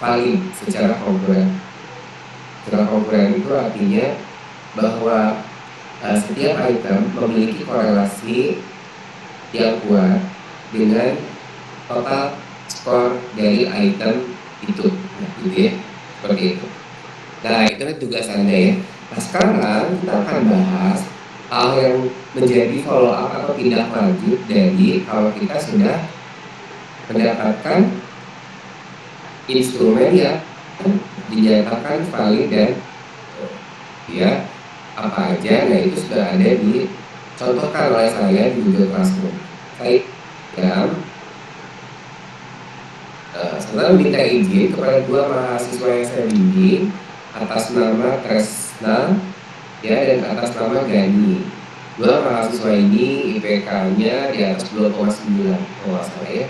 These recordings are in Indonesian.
valid secara konkuren. Secara konkuren itu artinya bahwa setiap item memiliki korelasi yang kuat dengan total skor dari item itu, gitu ya, seperti itu. Nah, itu kan tugas Anda ya. Nah, sekarang kita akan bahas hal yang menjadi follow up atau tindak lanjut dari kalau kita sudah mendapatkan instrumen yang dinyatakan valid dan ya apa aja. Nah, itu sudah ada dicontohkan oleh saya di Google Classroom. Saya meminta izin kepada dua mahasiswa yang saya bimbing atas nama Tresna ya dan atas nama Gani. Dua mahasiswa ini IPK-nya di atas 2,9 kalau nggak salah ya.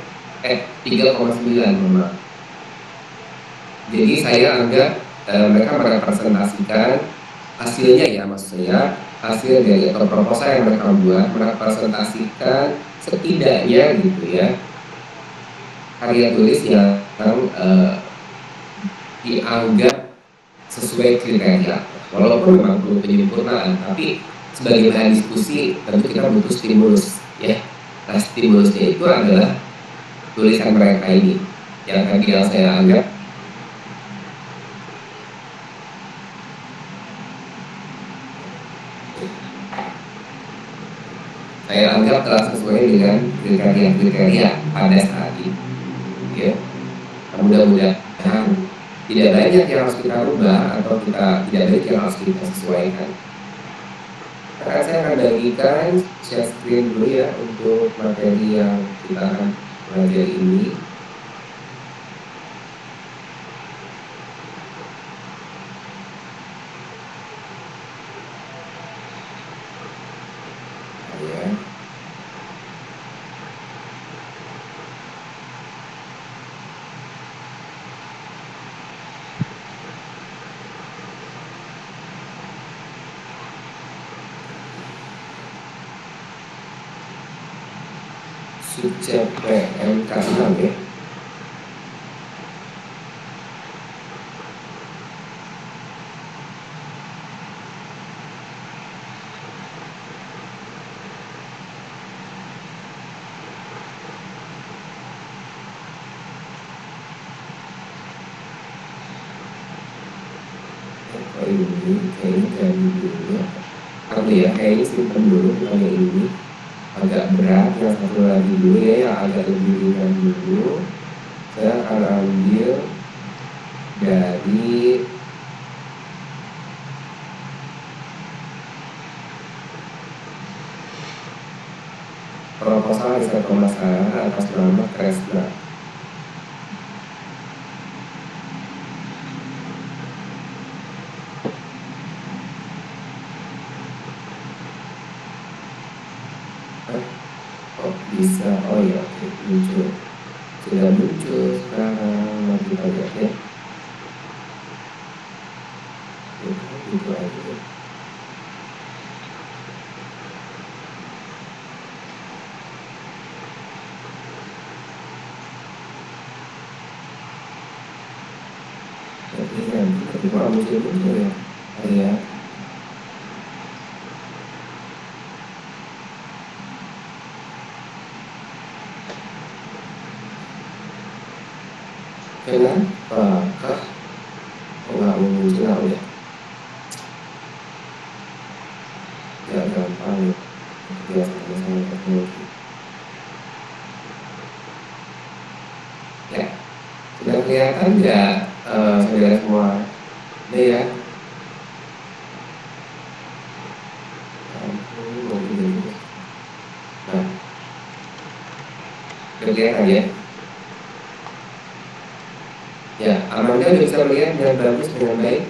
3,9 maaf. Jadi saya anggap mereka merepresentasikan hasilnya ya, maksud saya hasil dari atau proposal yang mereka buat merepresentasikan setidaknya gitu ya karya tulis yang dianggap sesuai kriteria, walaupun memang perlu penyempurnaan, tapi sebagai bahan diskusi tentu kita butuh stimulus ya. Nah, stimulusnya itu adalah tulisan mereka ini yang tadi yang saya anggap telah sesuai dengan kriteria pada saat ini ya. Mudah-mudahan tidak banyak yang harus kita rubah atau tidak banyak yang harus kita sesuaikan. Sekarang saya akan bagikan share screen dulu ya untuk materi yang kita akan pelajari ini. Subjek PMK 6 ya. Ini kayaknya dari dulu ya, kayaknya simpan dulu yang ini agak berat, yang satu lagi dulu ya yang agak lebih ringan dulu. Saya akan ambil dari proposal riset pemasaran atas nama Tresna. Bisa, oh ya oke, muncul, sudah muncul sekarang, nanti kita lihat ya. Itu aja. Tapi kalau muncul ya, ya. Kenapakah nggak muncul ya? Tidak gampang biasanya sama teknologi. Ya, sudah kelihatan nggak saudara semua? Ini ya. Nah, kelihatan ya? Ya, Amanda bisa melihat dengan bagus dengan baik.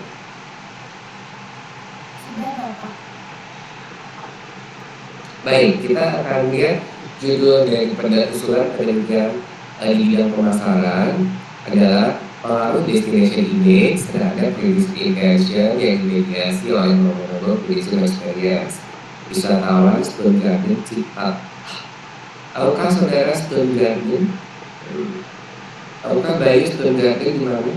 Baik, kita akan lihat judul dari usulan penelitian di bidang pemasaran adalah pengaruh destination image terhadap tourism intention yang dimediasi oleh memorable tourism experience. Wisatawan Stone Garden Citat. Tahukah saudara Stone Garden? Tahukah Bayu Stone Garden di mana?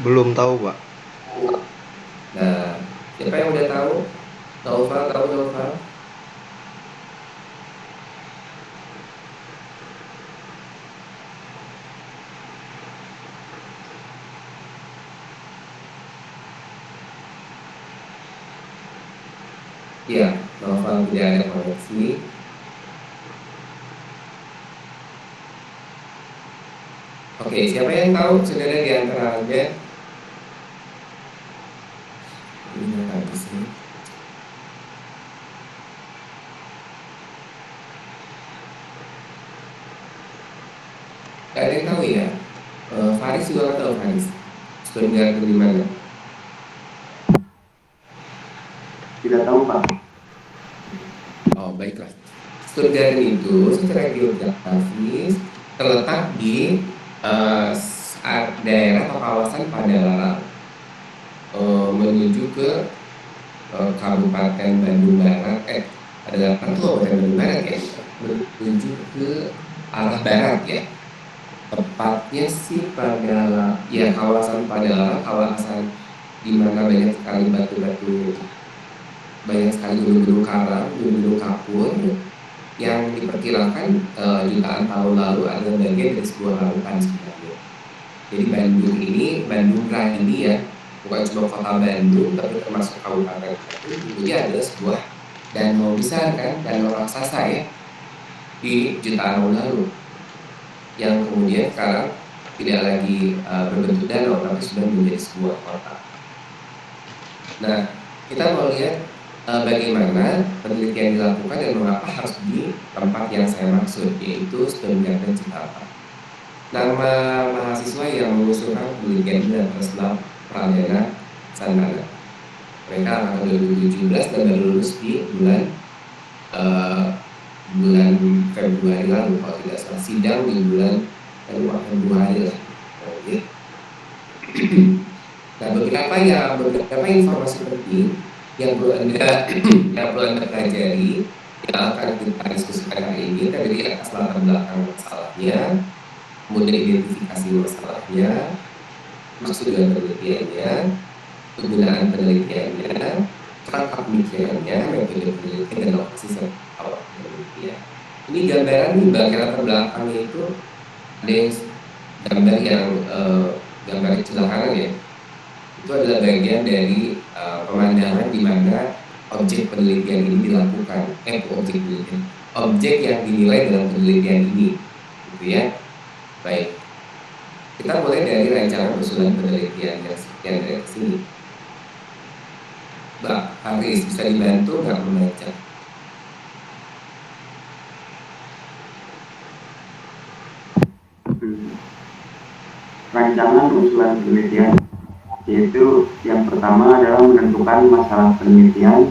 Belum tahu, Pak. Nah, siapa yang udah tahu? Naufal tahu Naufal? Iya, Naufal tidak ada koneksi. Oke, siapa yang tahu? Sudah ada di antara Anda? Ini habis nih. Gak ada yang tahu ya? Faris juga nggak tahu Faris. Stone Garden di mana? Tidak tahu, Pak. Oh, baiklah. Stone Garden itu secara geografis terletak di daerah atau kawasan Padalarang, menuju ke Kabupaten Bandung Barat. Padalarang itu Kabupaten Bandung Barat ya, menuju ke arah barat ya. Tepatnya sih pada ya kawasan Padalarang, kawasan di mana banyak sekali batu-batu, banyak sekali gunung-gunung karang, gunung-gunung kapur yang diperkirakan jutaan tahun lalu adalah bagian dari sebuah lautan sebenarnya. Jadi Bandung ini, Bandung Raya ini ya, bukan cuma kota Bandung, tapi termasuk kabupaten Bandung, dulunya adalah sebuah danau besar kan, danau raksasa ya, di jutaan tahun lalu, yang kemudian sekarang tidak lagi berbentuk danau, tapi sudah menjadi sebuah kota. Nah, kita mau lihat bagaimana penelitian dilakukan dan mengapa harus di tempat yang saya maksud, yaitu Stone Garden Cikarang. Nama mahasiswa yang mengusulkan penelitian ini adalah Pradana Sandana. Mereka angkatan 2017 dan baru lulus di eh, bulan Februari lalu kalau tidak salah, sidang di bulan Februari lah. Oke. Nah, beberapa informasi penting yang perlu anda yang perlu anda pelajari, yang akan kita diskusikan hari ini, terdiri atas latar belakang masalahnya, kemudian identifikasi masalahnya, maksud dan penelitiannya, kegunaan penelitiannya, kerangka pemikirannya, metode penelitian, dan lokasi serta awal penelitian. Ini gambaran nih bagian latar belakangnya itu ada yang gambar yang gambar di sebelah kanan ya. Itu adalah bagian dari pemandangan di mana objek penelitian ini dilakukan. Objek penelitian, objek yang dinilai dalam penelitian ini, gitu ya. Baik, kita mulai dari rancangan usulan penelitian yang sekian dari sini. Mbak Haris, bisa dibantu nggak membaca? Rancangan usulan penelitian, yaitu yang pertama adalah menentukan masalah penelitian,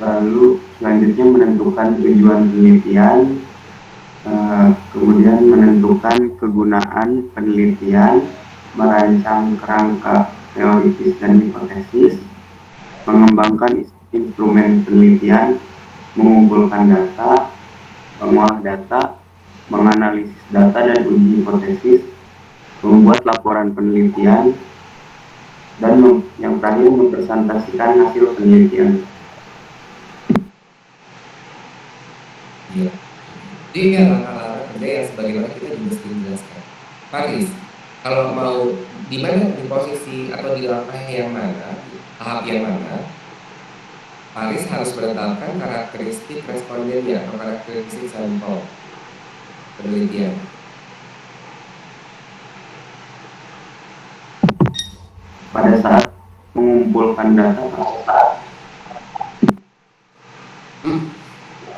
lalu selanjutnya menentukan tujuan penelitian, kemudian menentukan kegunaan penelitian, merancang kerangka teoritis dan hipotesis, mengembangkan instrumen penelitian, mengumpulkan data, mengolah data, menganalisis data dan uji hipotesis, membuat laporan penelitian, dan yang terakhir mempresentasikan hasil penelitian. Iya. Jadi ya langkah-langkah kerja yang sebagaimana kita juga sering jelaskan. Paris, kalau mau di mana, di posisi atau di langkah yang mana, tahap yang mana, Paris harus menetapkan karakteristik respondennya atau karakteristik sampel penelitian. Pada saat mengumpulkan data,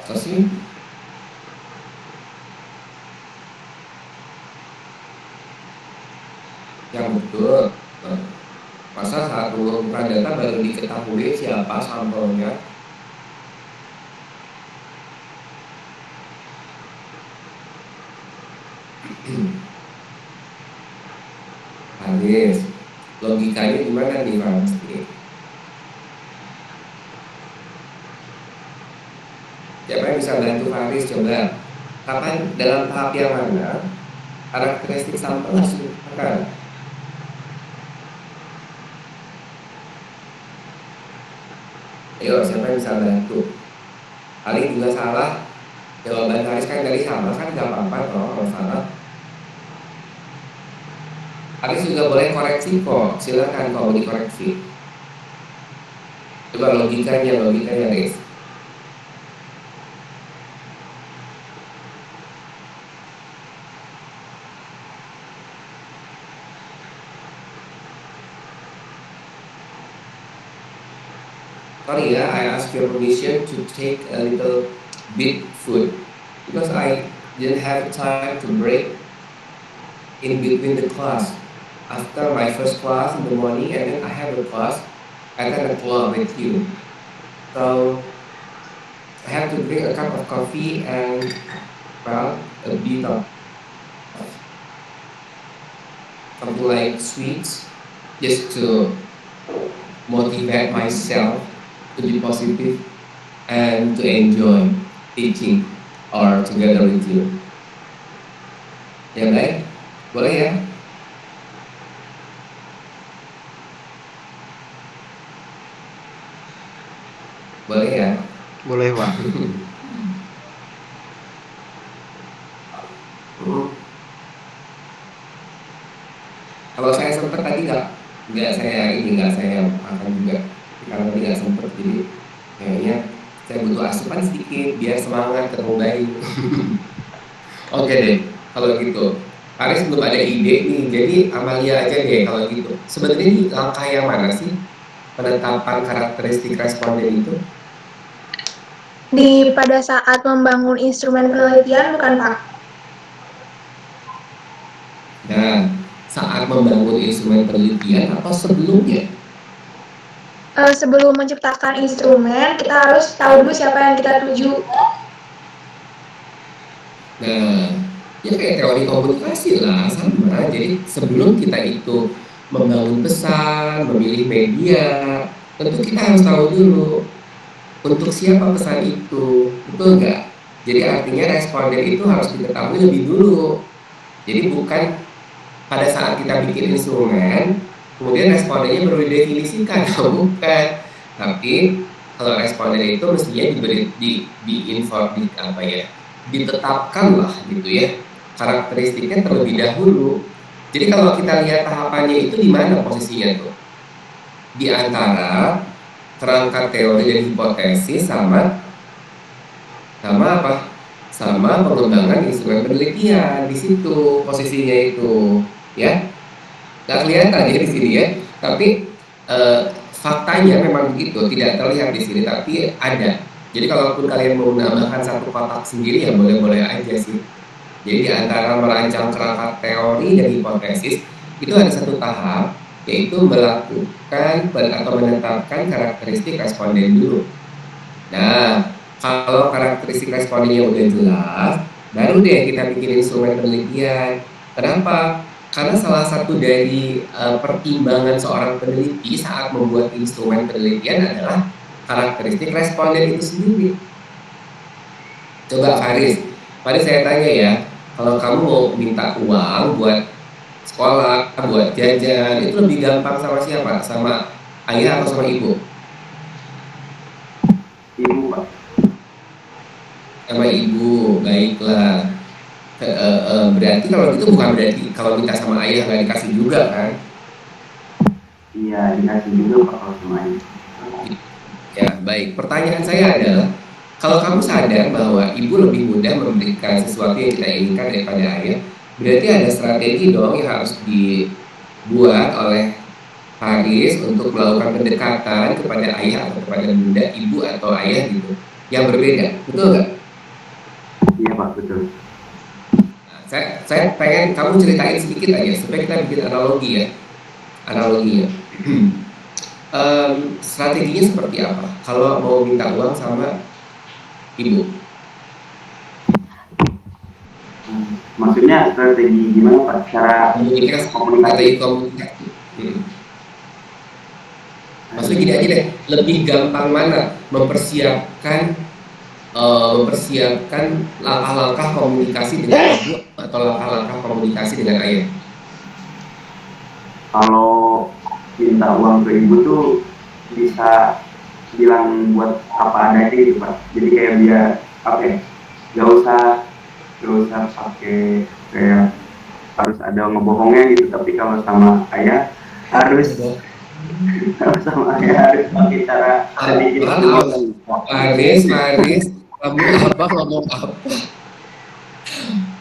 So sih, yang betul. Nah, masa saat mengumpulkan data baru diketahui siapa sampelnya? Paris, logikanya gimana nih Mas? bisa bantu Faris coba. Kapan dalam tahap yang mana karakteristik sampel harus dilakukan? Ayo, siapa yang bisa bantu? Paling juga salah. Jawaban Faris kan tadi sama kan, gak apa-apa kalau salah. Faris juga boleh koreksi kok, silakan kalau dikoreksi. Coba logikanya Riz. Sorry ya, I ask your permission to take a little bit food because I didn't have time to break in between the class. After my first class in the morning, and then I have a class at 10 o'clock with you. So I have to drink a cup of coffee and, well, a bit of something like sweets just to motivate myself to be positive and to enjoy teaching or together with you. Ya baik, boleh ya? Boleh ya? Boleh, Pak. Kalau saya sempat tadi nggak saya akan juga karena tadi nggak sempat, jadi kayaknya saya butuh asupan sedikit biar semangat ketemu bayi. Oke deh, kalau gitu. Paris belum ada ide nih, jadi Amalia aja deh kalau gitu. Sebenarnya ini langkah yang mana sih penetapan karakteristik responden itu? Pada saat membangun instrumen penelitian, bukan Pak? Nah, saat membangun instrumen penelitian atau sebelumnya? Sebelum menciptakan instrumen, kita harus tahu dulu siapa yang kita tuju. Nah, ya kayak teori komunikasi lah, sama. Jadi sebelum kita itu membangun pesan, memilih media, tentu kita harus tahu dulu untuk siapa pesan itu, betul nggak? Jadi artinya responden itu harus diketahui lebih dulu. Jadi bukan pada saat kita bikin instrumen, kemudian respondennya baru didefinisikan, bukan. Tapi kalau responden itu mestinya ditetapkan lah gitu ya, karakteristiknya terlebih dahulu. Jadi kalau kita lihat tahapannya itu di mana posisinya tuh? Di antara kerangka teori dan hipotesis sama apa? Sama pengembangan instrumen penelitian, di situ posisinya itu, ya. Nggak kelihatan ya di sini ya, tapi faktanya memang begitu, tidak terlihat di sini tapi ada. Jadi kalaupun kalian mau menambahkan satu kotak sendiri ya boleh-boleh aja sih. Jadi di antara merancang kerangka teori dan hipotesis itu ada satu tahap, yaitu melakukan atau menetapkan karakteristik responden dulu. Nah, kalau karakteristik respondennya udah jelas, baru deh kita bikin instrumen penelitian. Kenapa? Karena salah satu dari pertimbangan seorang peneliti saat membuat instrumen penelitian adalah karakteristik responden itu sendiri. Coba Faris saya tanya ya, kalau kamu mau minta uang buat sekolah, buat jajan, itu lebih gampang sama siapa? Sama ayah atau sama ibu? Ibu, Pak. Sama ibu, baiklah. Berarti kalau itu bukan berarti kalau minta sama ayah nggak dikasih juga kan? Iya, dikasih juga Pak kalau sama ayah. Ya, baik. Pertanyaan saya adalah, kalau kamu sadar bahwa ibu lebih mudah memberikan sesuatu yang kita inginkan daripada ayah, berarti ada strategi dong yang harus dibuat oleh Faris untuk melakukan pendekatan kepada ayah atau kepada bunda, ibu atau ayah gitu, yang berbeda, betul nggak? Iya Pak, betul. Nah, saya pengen kamu ceritain sedikit aja supaya kita bikin analogi ya, analoginya. Strateginya seperti apa kalau mau minta uang sama ibu? Maksudnya strategi gimana Pak? Cara komunikasi. Maksudnya gini aja deh, lebih gampang mana mempersiapkan mempersiapkan langkah-langkah komunikasi dengan ibu atau langkah-langkah komunikasi dengan ayah? Kalau minta uang ke ibu tuh bisa bilang buat apa adanya gitu Pak. Jadi kayak biar apa ya, gak usah pakai kayak harus ada ngebohongnya gitu. Tapi kalau sama ayah harus kalau sama ayah harus pakai cara sedikit dulu. Faris, kamu apa ngomong apa?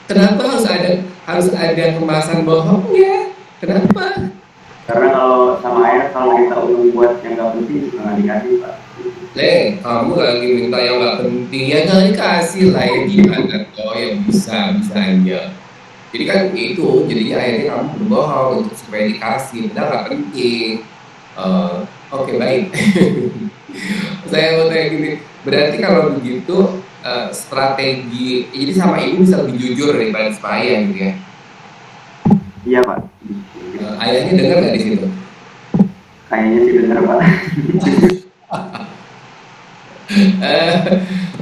Kenapa harus ada kemasan bohongnya? Kenapa? Karena kalau sama ayah kalau kita uang buat yang nggak penting juga nggak dikasih Pak. Kamu lagi minta yang nggak penting, ya nggak dikasih lah ya, gimana toh yang bisa-bisanya. Jadi kan itu, jadinya akhirnya kamu berbohong untuk supaya dikasih, padahal nggak penting. Eh, oke, baik. Saya mau tanya gini, berarti kalau begitu strategi, jadi sama ibu bisa lebih jujur daripada sama ayah gitu ya. Iya Pak. Ayahnya dengar nggak di situ? Kayaknya sih benar Pak. Eh,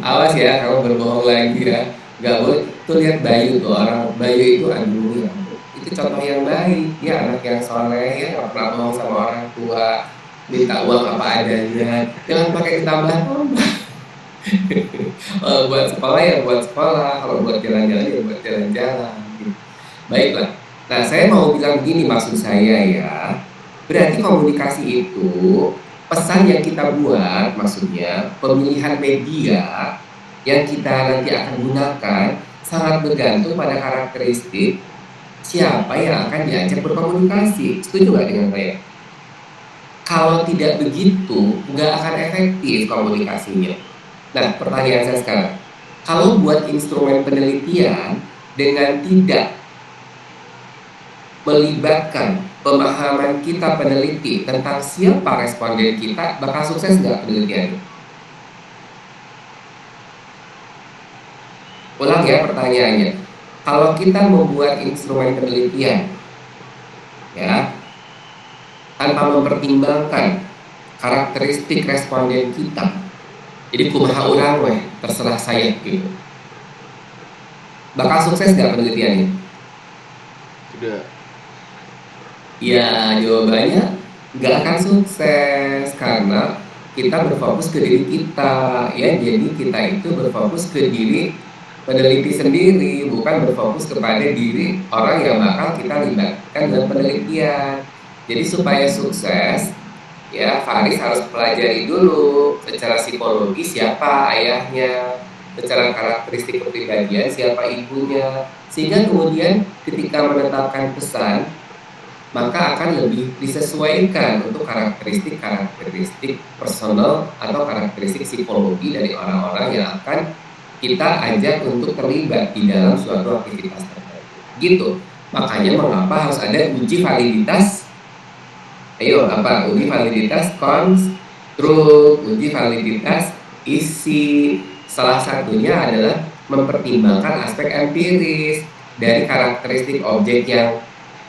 Awas ya, kamu berbohong lagi ya. Gak boleh. Tuh lihat Bayu tuh, orang Bayu itu, aduh ya, itu contoh yang baik. Dia anak yang soleh ya, nggak pernah bohong sama orang tua. Minta uang apa adanya, jangan pakai ditambah-tambah. Buat sekolah ya buat sekolah, kalau buat jalan-jalan ya buat jalan-jalan. Gitu. Baiklah. Nah, saya mau bilang begini maksud saya ya. Berarti komunikasi itu pesan yang kita buat, maksudnya pemilihan media yang kita nanti akan gunakan sangat bergantung pada karakteristik siapa yang akan diajak berkomunikasi. Setuju nggak dengan saya? Kalau tidak begitu, nggak akan efektif komunikasinya. Nah, pertanyaan saya sekarang, kalau buat instrumen penelitian dengan tidak melibatkan pemahaman kita peneliti tentang siapa responden kita, bakal sukses nggak penelitiannya? Ulang ya pertanyaannya. Kalau kita membuat instrumen penelitian, ya, tanpa mempertimbangkan karakteristik responden kita, jadi kumaha urang weh, terserah saya gitu. Bakal sukses nggak penelitiannya? Tidak. Ya, jawabannya nggak akan sukses karena kita berfokus ke diri kita, ya. Jadi kita itu berfokus ke diri peneliti sendiri, bukan berfokus kepada diri orang yang bakal kita libatkan dalam penelitian. Jadi supaya sukses, ya Faris harus pelajari dulu secara psikologi siapa ayahnya, secara karakteristik kepribadian siapa ibunya, sehingga kemudian ketika menetapkan pesan maka akan lebih disesuaikan untuk karakteristik personal atau karakteristik psikologi dari orang-orang yang akan kita ajak untuk terlibat di dalam suatu aktivitas tertentu. Gitu. Makanya mengapa harus ada uji validitas? Ayo, apa? Uji validitas konstruk, uji validitas isi. Salah satunya adalah mempertimbangkan aspek empiris dari karakteristik objek yang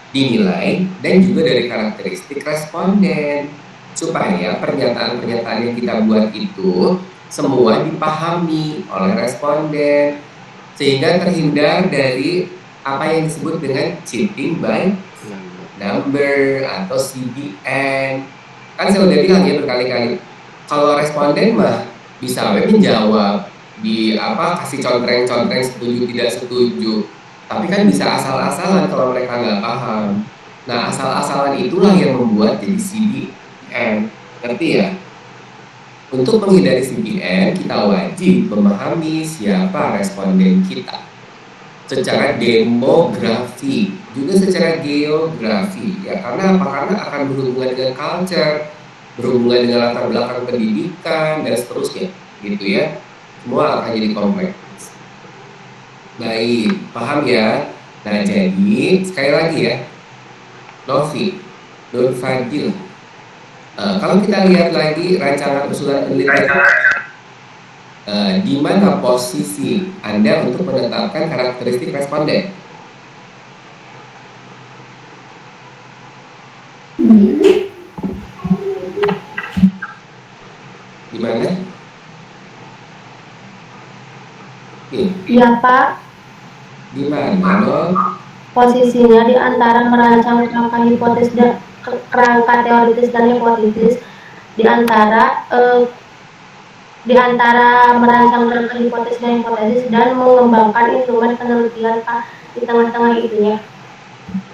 dinilai dan juga dari karakteristik responden supaya pernyataan-pernyataan yang kita buat itu semua dipahami oleh responden sehingga terhindar dari apa yang disebut dengan cheating by number atau CBN. Kan saya udah bilang ya berkali-kali, kalau responden mah bisa menjawab di apa, kasih contreng-contreng setuju tidak setuju, tapi kan bisa asal-asalan kalau mereka nggak paham. Nah, asal-asalan itulah yang membuat jadi CBN. Ngerti ya? Untuk menghindari CBN, kita wajib memahami siapa responden kita secara demografi, juga secara geografi. Ya, karena apa? Karena akan berhubungan dengan culture, berhubungan dengan latar belakang pendidikan dan seterusnya, gitu ya. Semua akan jadi kompleks. Baik, paham ya? Nah, jadi sekali lagi ya, Novi, Nur Fadil. Kalau kita lihat lagi rancangan usulan penelitian, di mana posisi Anda untuk menetapkan karakteristik responden? Di mana? Iya Pak, Di mana dong? posisinya di antara merancang kerangka hipotesis dan kerangka teoritis dan hipotesis, di antara di antara merancang kerangka hipotesis dan mengembangkan instrumen penelitian Pak, di tengah-tengah itunya.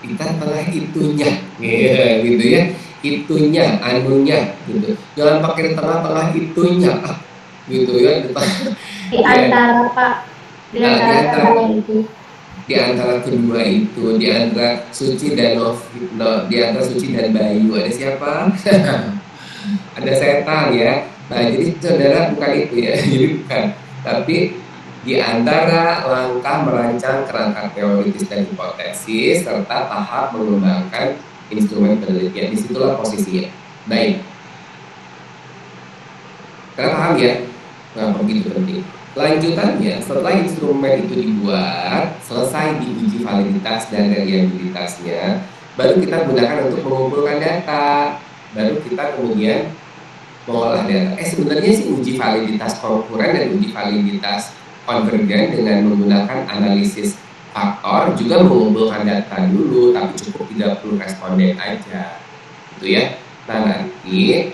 Di tengah itunya, ya, gitu ya, itunya, anunya, gitu. Jangan pakai di tengah-tengah itunya, gitu ya. Di Ya, antara Pak, di di antara antara keduanya itu. di antara kedua itu, di antara Suci dan di antara Suci dan Bayu, ada siapa? Ada setan ya. Nah, jadi saudara bukan itu ya, jadi bukan. Tapi di antara langkah merancang kerangka teoritis dan hipotesis serta tahap mengembangkan instrumen penelitian, disitulah posisinya. Baik, kalian paham ya? Nah, begitu penting. Lanjutannya, setelah instrumen itu dibuat, selesai diuji validitas dan reliabilitasnya, baru kita gunakan untuk mengumpulkan data. Baru kita kemudian mengolah data. Sebenarnya sih uji validitas konkuren dan uji validitas konvergen dengan menggunakan analisis faktor juga mengumpulkan data dulu, tapi cukup 30 responden aja, gitu ya. Nah nanti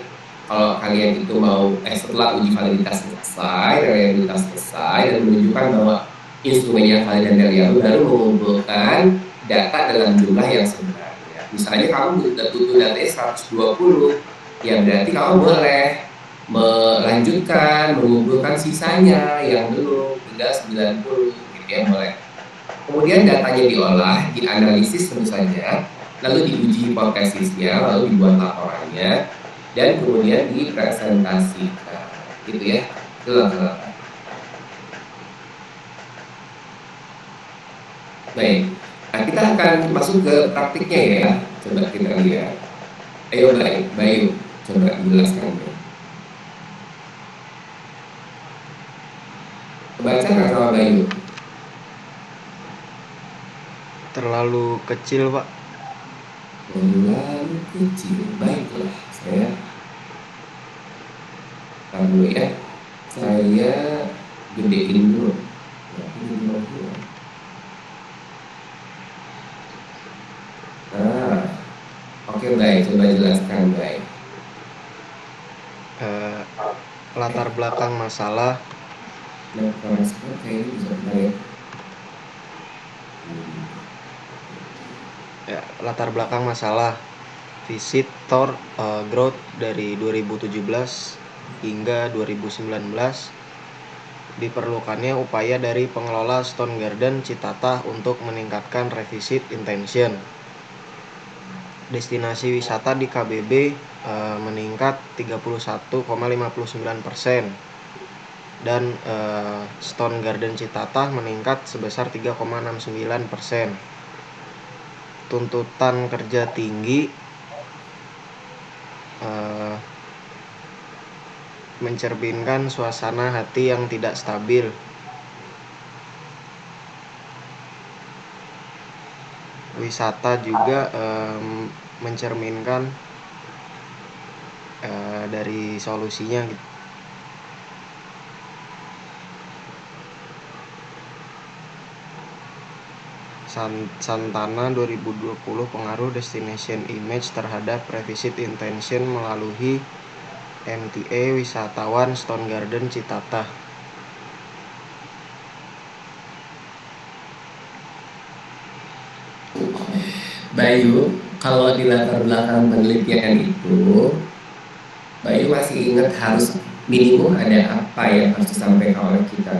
kalau kalian itu mau setelah uji validitas selesai, reliabilitas selesai dan menunjukkan bahwa instrumennya valid dan reliable, baru mengumpulkan data dalam jumlah yang sebenarnya. Misalnya kamu butuh datanya 120, ya berarti kamu boleh melanjutkan mengumpulkan sisanya yang belum tinggal 90, gitu ya, boleh. Kemudian datanya diolah, dianalisis tentu saja, lalu diuji hipotesisnya, lalu dibuat laporannya, dan kemudian dipresentasikan, gitu ya. Itu langkah-langkah. Baik, nah kita akan masuk ke praktiknya ya. Coba kita lihat. Ayo baik, Bayu, coba dijelaskan. Kebaca nggak sama Bayu? terlalu kecil Pak. Terlalu kecil. Baiklah, saya tahu dulu ya. Saya gedein dulu. Ya, ini dulu. Nah, oke baik, coba jelaskan baik. Eh, latar belakang masalah. Nah, kalau sekarang kayaknya bisa baik. Latar belakang masalah visitor growth dari 2017 hingga 2019, diperlukannya upaya dari pengelola Stone Garden Citatah untuk meningkatkan revisit intention. Destinasi wisata di KBB meningkat 31,59% dan Stone Garden Citatah meningkat sebesar 3,69%. Tuntutan kerja tinggi mencerminkan suasana hati yang tidak stabil. Wisata juga mencerminkan dari solusinya gitu. Santana 2020 pengaruh destination image terhadap revisit intention melalui MTA wisatawan Stone Garden Citatah. Bayu, kalau di latar belakang penelitian itu, Bayu masih ingat harus minimum ada apa yang harus disampaikan oleh kita?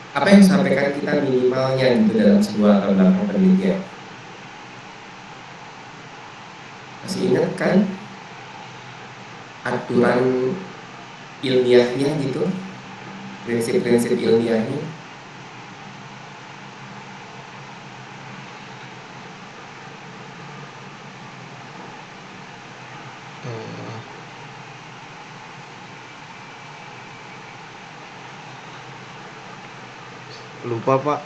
Apa yang disampaikan kita minimalnya gitu dalam sebuah latar belakang penelitian? Masih ingat kan aturan ilmiahnya gitu, prinsip-prinsip ilmiahnya? Lupa Pak.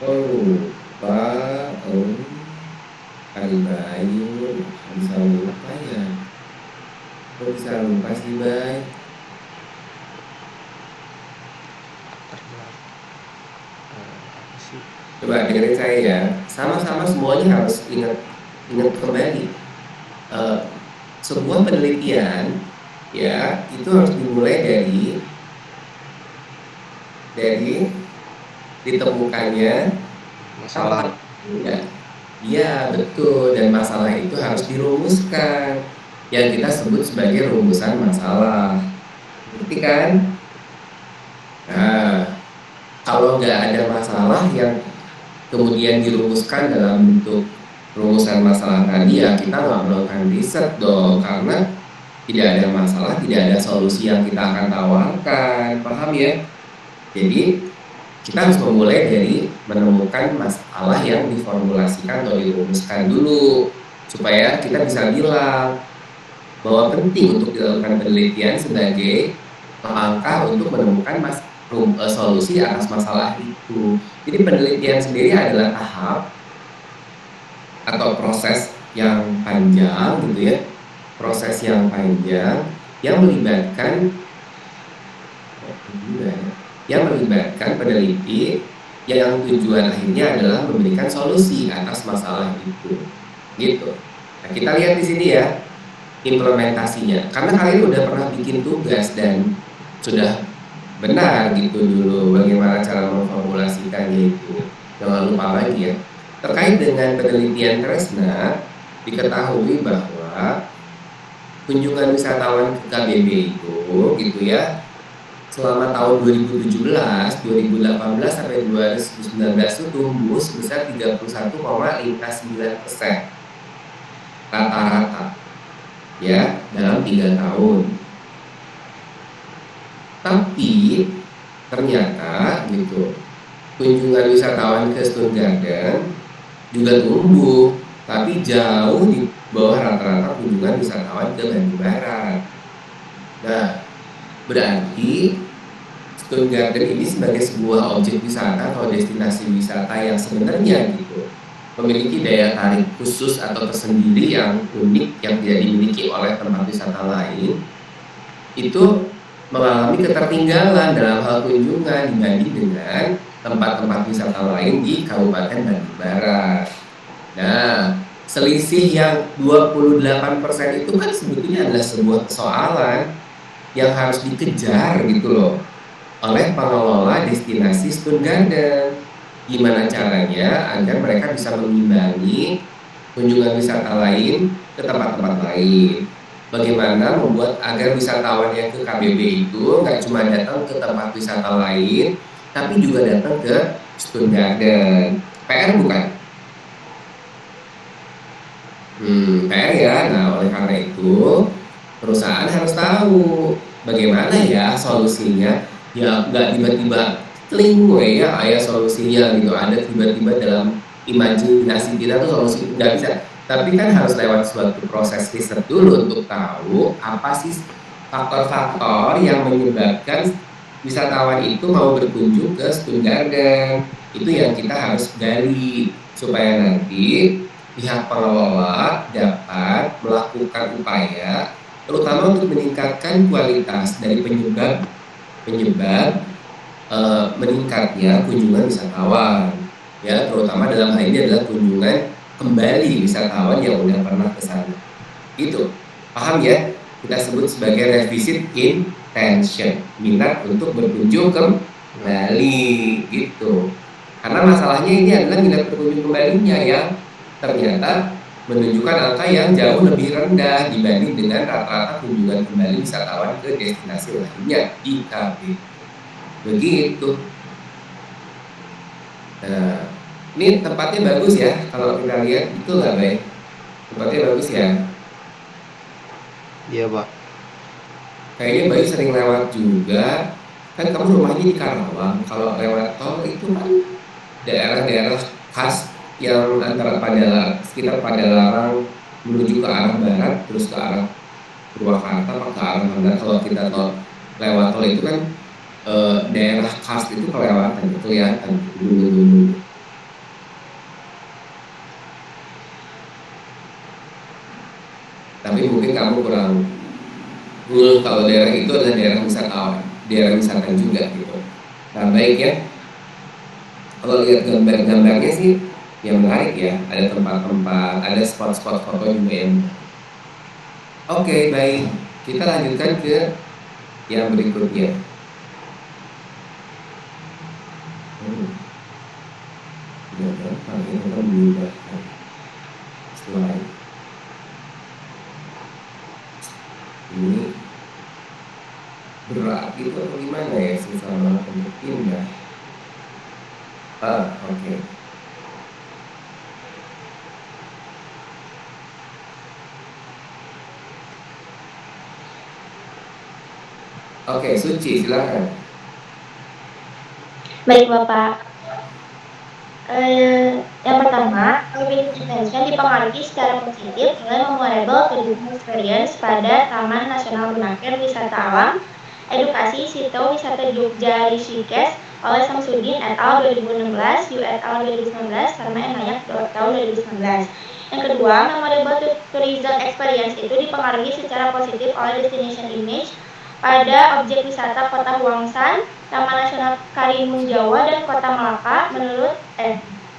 Lupa. Kali Bayu bisa lupa ya. Kok bisa lupa sih Bay? Coba dengerin saya ya. Sama-sama semuanya harus ingat kembali. Eh, Sebuah penelitian ya itu harus dimulai dari ditemukannya Masalah. ya. Iya, betul. Dan masalah itu harus dirumuskan. Yang kita sebut sebagai rumusan masalah. Ngerti kan? Nah, kalau nggak ada masalah yang kemudian dirumuskan dalam bentuk rumusan masalah tadi, ya kita nggak melakukan riset dong. Karena tidak ada masalah, tidak ada solusi yang kita akan tawarkan. Paham ya? Jadi, kita harus memulai dari menemukan masalah yang diformulasikan atau dirumuskan dulu, supaya kita bisa bilang bahwa penting untuk dilakukan penelitian sebagai langkah untuk menemukan solusi atas masalah itu. Jadi penelitian sendiri adalah tahap atau proses yang panjang gitu ya, proses yang panjang yang melibatkan peneliti yang tujuan akhirnya adalah memberikan solusi atas masalah itu, gitu. Nah, kita lihat di sini ya implementasinya. Karena kalian udah pernah bikin tugas dan sudah benar gitu dulu bagaimana cara memformulasikannya itu. Jangan lupa lagi ya. Terkait dengan penelitian Tresna, diketahui bahwa kunjungan wisatawan ke KBB itu gitu ya, selama tahun 2017, 2018 sampai 2019 itu tumbuh sebesar 31,59% rata-rata ya dalam 3 tahun. Tapi ternyata gitu kunjungan wisatawan ke Stone Garden juga tumbuh, tapi jauh di bawah rata-rata kunjungan wisatawan ke Bandung Barat. Nah, berarti Stone Garden ini sebagai sebuah objek wisata atau destinasi wisata yang sebenarnya gitu memiliki daya tarik khusus atau tersendiri yang unik yang tidak dimiliki oleh tempat wisata lain, itu mengalami ketertinggalan dalam hal kunjungan dibanding dengan tempat-tempat wisata lain di Kabupaten Bandung Barat. Nah, selisih yang 28% itu kan sebetulnya adalah sebuah persoalan yang harus dikejar gitu loh oleh pengelola destinasi Stone Garden. Gimana caranya agar mereka bisa mengimbangi kunjungan wisata lain ke tempat-tempat lain. Bagaimana membuat agar wisatawan yang ke KBB itu nggak cuma datang ke tempat wisata lain, tapi juga datang ke Stone Garden. PR bukan? PR ya. Nah, oleh karena itu perusahaan harus tahu bagaimana ya solusinya. Ya nggak tiba-tiba kling ya ayah solusinya gitu, ada tiba-tiba dalam imajinasi kita tuh solusi, nggak bisa. Tapi kan harus lewat suatu proses riset dulu untuk tahu apa sih faktor-faktor yang menyebabkan wisatawan itu mau berkunjung ke Stone Garden. Itu yang kita harus gali supaya nanti pihak pengelola dapat melakukan upaya terutama untuk meningkatkan kualitas dari penyebab meningkatnya kunjungan wisatawan ya, terutama dalam hal ini adalah kunjungan kembali wisatawan yang udah pernah ke sana. Gitu. Paham ya? Kita sebut sebagai revisit intention, minat untuk berkunjung kembali gitu. Karena masalahnya ini adalah minat berkunjung kembalinya yang ternyata menunjukkan angka yang jauh lebih rendah dibanding dengan rata-rata kunjungan kembali wisatawan ke destinasi lainnya di KBB. Begitu. Nah, ini tempatnya bagus ya. Kalau kita lihat itu nggak baik. Tempatnya bagus ya. Iya, Pak. Kayaknya Bayu sering lewat juga. Kan kamu rumahnya di Karawang. Kalau lewat tol itu kan daerah-daerah khas yang antara sekitar Padalarang menuju ke arah barat, terus ke arah Purwakarta atau ke arah mana. Kalau kita lewat tol itu kan daerah khas itu kelewatan, kelihatan dulu. Tapi mungkin kamu kurang kalau daerah itu adalah daerah wisata juga gitu. Nah, baik ya. Kalau lihat gambar-gambarnya sih yang menarik ya, ada tempat-tempat, ada spot-spot foto juga yang menarik. Oke, baik. Kita lanjutkan ke yang berikutnya. Tidak gampang ya kalau mengubahkan slide. Ini berat itu atau gimana ya, susah banget untuk pindah. Oke. Oke, Suci, silakan. Baik Bapak. Yang pertama, Urban Intervention dipengaruhi secara positif oleh memorable tourism experience pada Taman Nasional Bunaken Wisata Alam, Edukasi Sito Wisata Jogja Rishikesh oleh Samsudin et al. 2016, Yu et al. 2019, sama Enayak tahun 2019. Yang kedua, memorable tourism experience itu dipengaruhi secara positif oleh destination image pada objek wisata Kota Huangsan, Taman Nasional Karimun Jawa, dan Kota Malaka menurut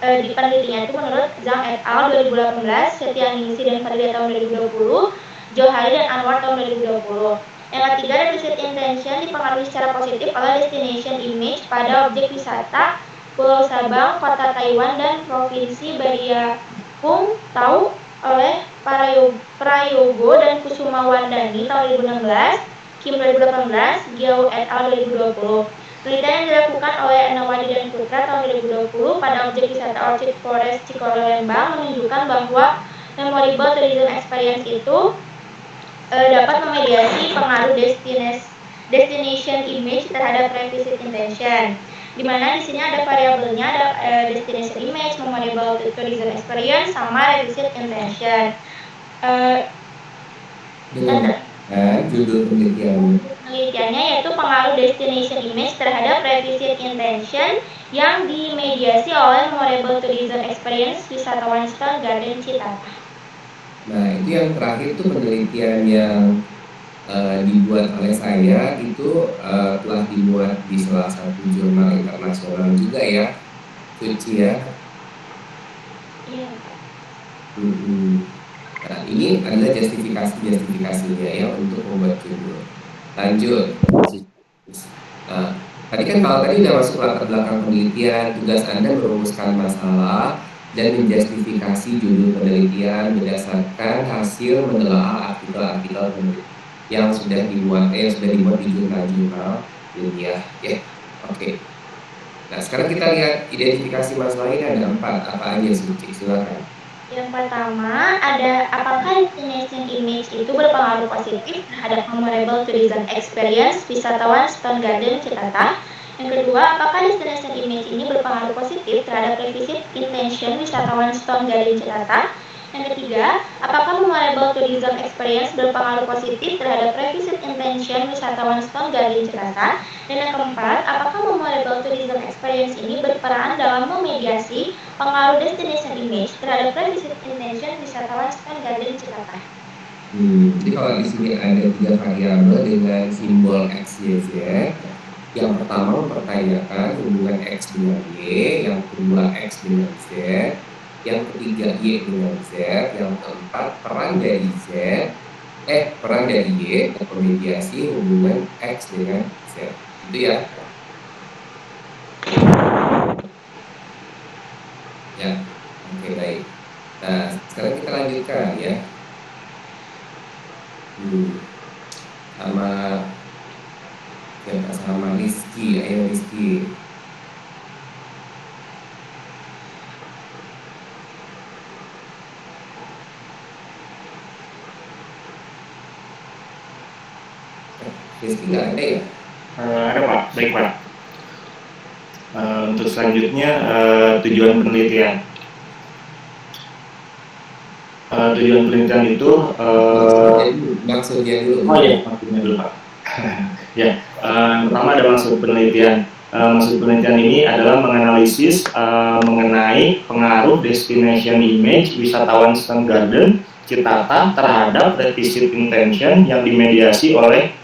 di penelitiannya itu menurut Zhang et al. 2018, Setianingsih dan Fadlia tahun 2020, Johari dan Anwar tahun 2020. Yang ketiga, deficit intention dipengaruhi secara positif oleh destination image pada objek wisata Pulau Sabang, Kota Taiwan, dan Provinsi Bariapung Tau oleh Prayogo dan Kusuma Wardani tahun 2016, Kim 2018, Giao et al. 2020. Penelitian yang dilakukan oleh Enawadi dan Putra tahun 2020 pada objek wisata Orchid Forest Cikole Lembang menunjukkan bahwa memorable tourism experience itu dapat memediasi pengaruh destination image terhadap revisit intention. Di mana di sini ada variabelnya, ada destination image, memorable tourism experience, sama revisit intention. Judul penelitiannya yaitu pengaruh destination image terhadap revisit intention yang dimediasi oleh memorable tourism experience wisatawan Stone Garden Citata. Nah, itu yang terakhir itu penelitian yang dibuat oleh saya itu telah dibuat di salah satu jurnal internasional juga ya, Suci ya. Iya. Nah, ini adalah justifikasinya ya untuk membuat judul. Lanjut. Nah, tadi kan kalau tadi udah masuk latar belakang penelitian, tugas Anda merumuskan masalah dan menjustifikasi judul penelitian berdasarkan hasil menelaah artikel-artikel yang sudah dibuat di jurnal-jurnal ilmiah ya. Oke. Nah, sekarang kita lihat identifikasi masalah ini ada 4. Apa aja, Suci? Silakan. Yang pertama, ada apakah destination image itu berpengaruh positif terhadap memorable tourism experience wisatawan Stone Garden Citata? Yang kedua, apakah destination image ini berpengaruh positif terhadap revisit intention wisatawan Stone Garden Citata? Yang ketiga, apakah memorable tourism experience berpengaruh positif terhadap revisit intention wisatawan Stone Garden Citata? Dan yang keempat, apakah memorable tourism experience ini berperan dalam memediasi pengaruh destination image terhadap revisit intention wisatawan Stone Garden Citata? Jadi kalau di sini ada 3 variabel dengan simbol X, Y, Z. Yang pertama mempertanyakan hubungan X dengan Y, yang kedua X dengan Z, yang ketiga Y dengan Z, yang keempat peran dari Y untuk memediasi hubungan X dengan Z. Itu ya. Ya, oke baik. Nah, sekarang kita lanjutkan ya. Sama Rizky, ayo Rizky. Rizky nggak ada ya? Ada Pak, baik Pak. Untuk selanjutnya tujuan penelitian. Tujuan penelitian itu maksudnya dulu. Oh iya, maksudnya dulu Pak. Ya, pertama ada maksud penelitian. Maksud penelitian ini adalah menganalisis mengenai pengaruh destination image wisatawan Stone Garden Citata terhadap revisit intention yang dimediasi oleh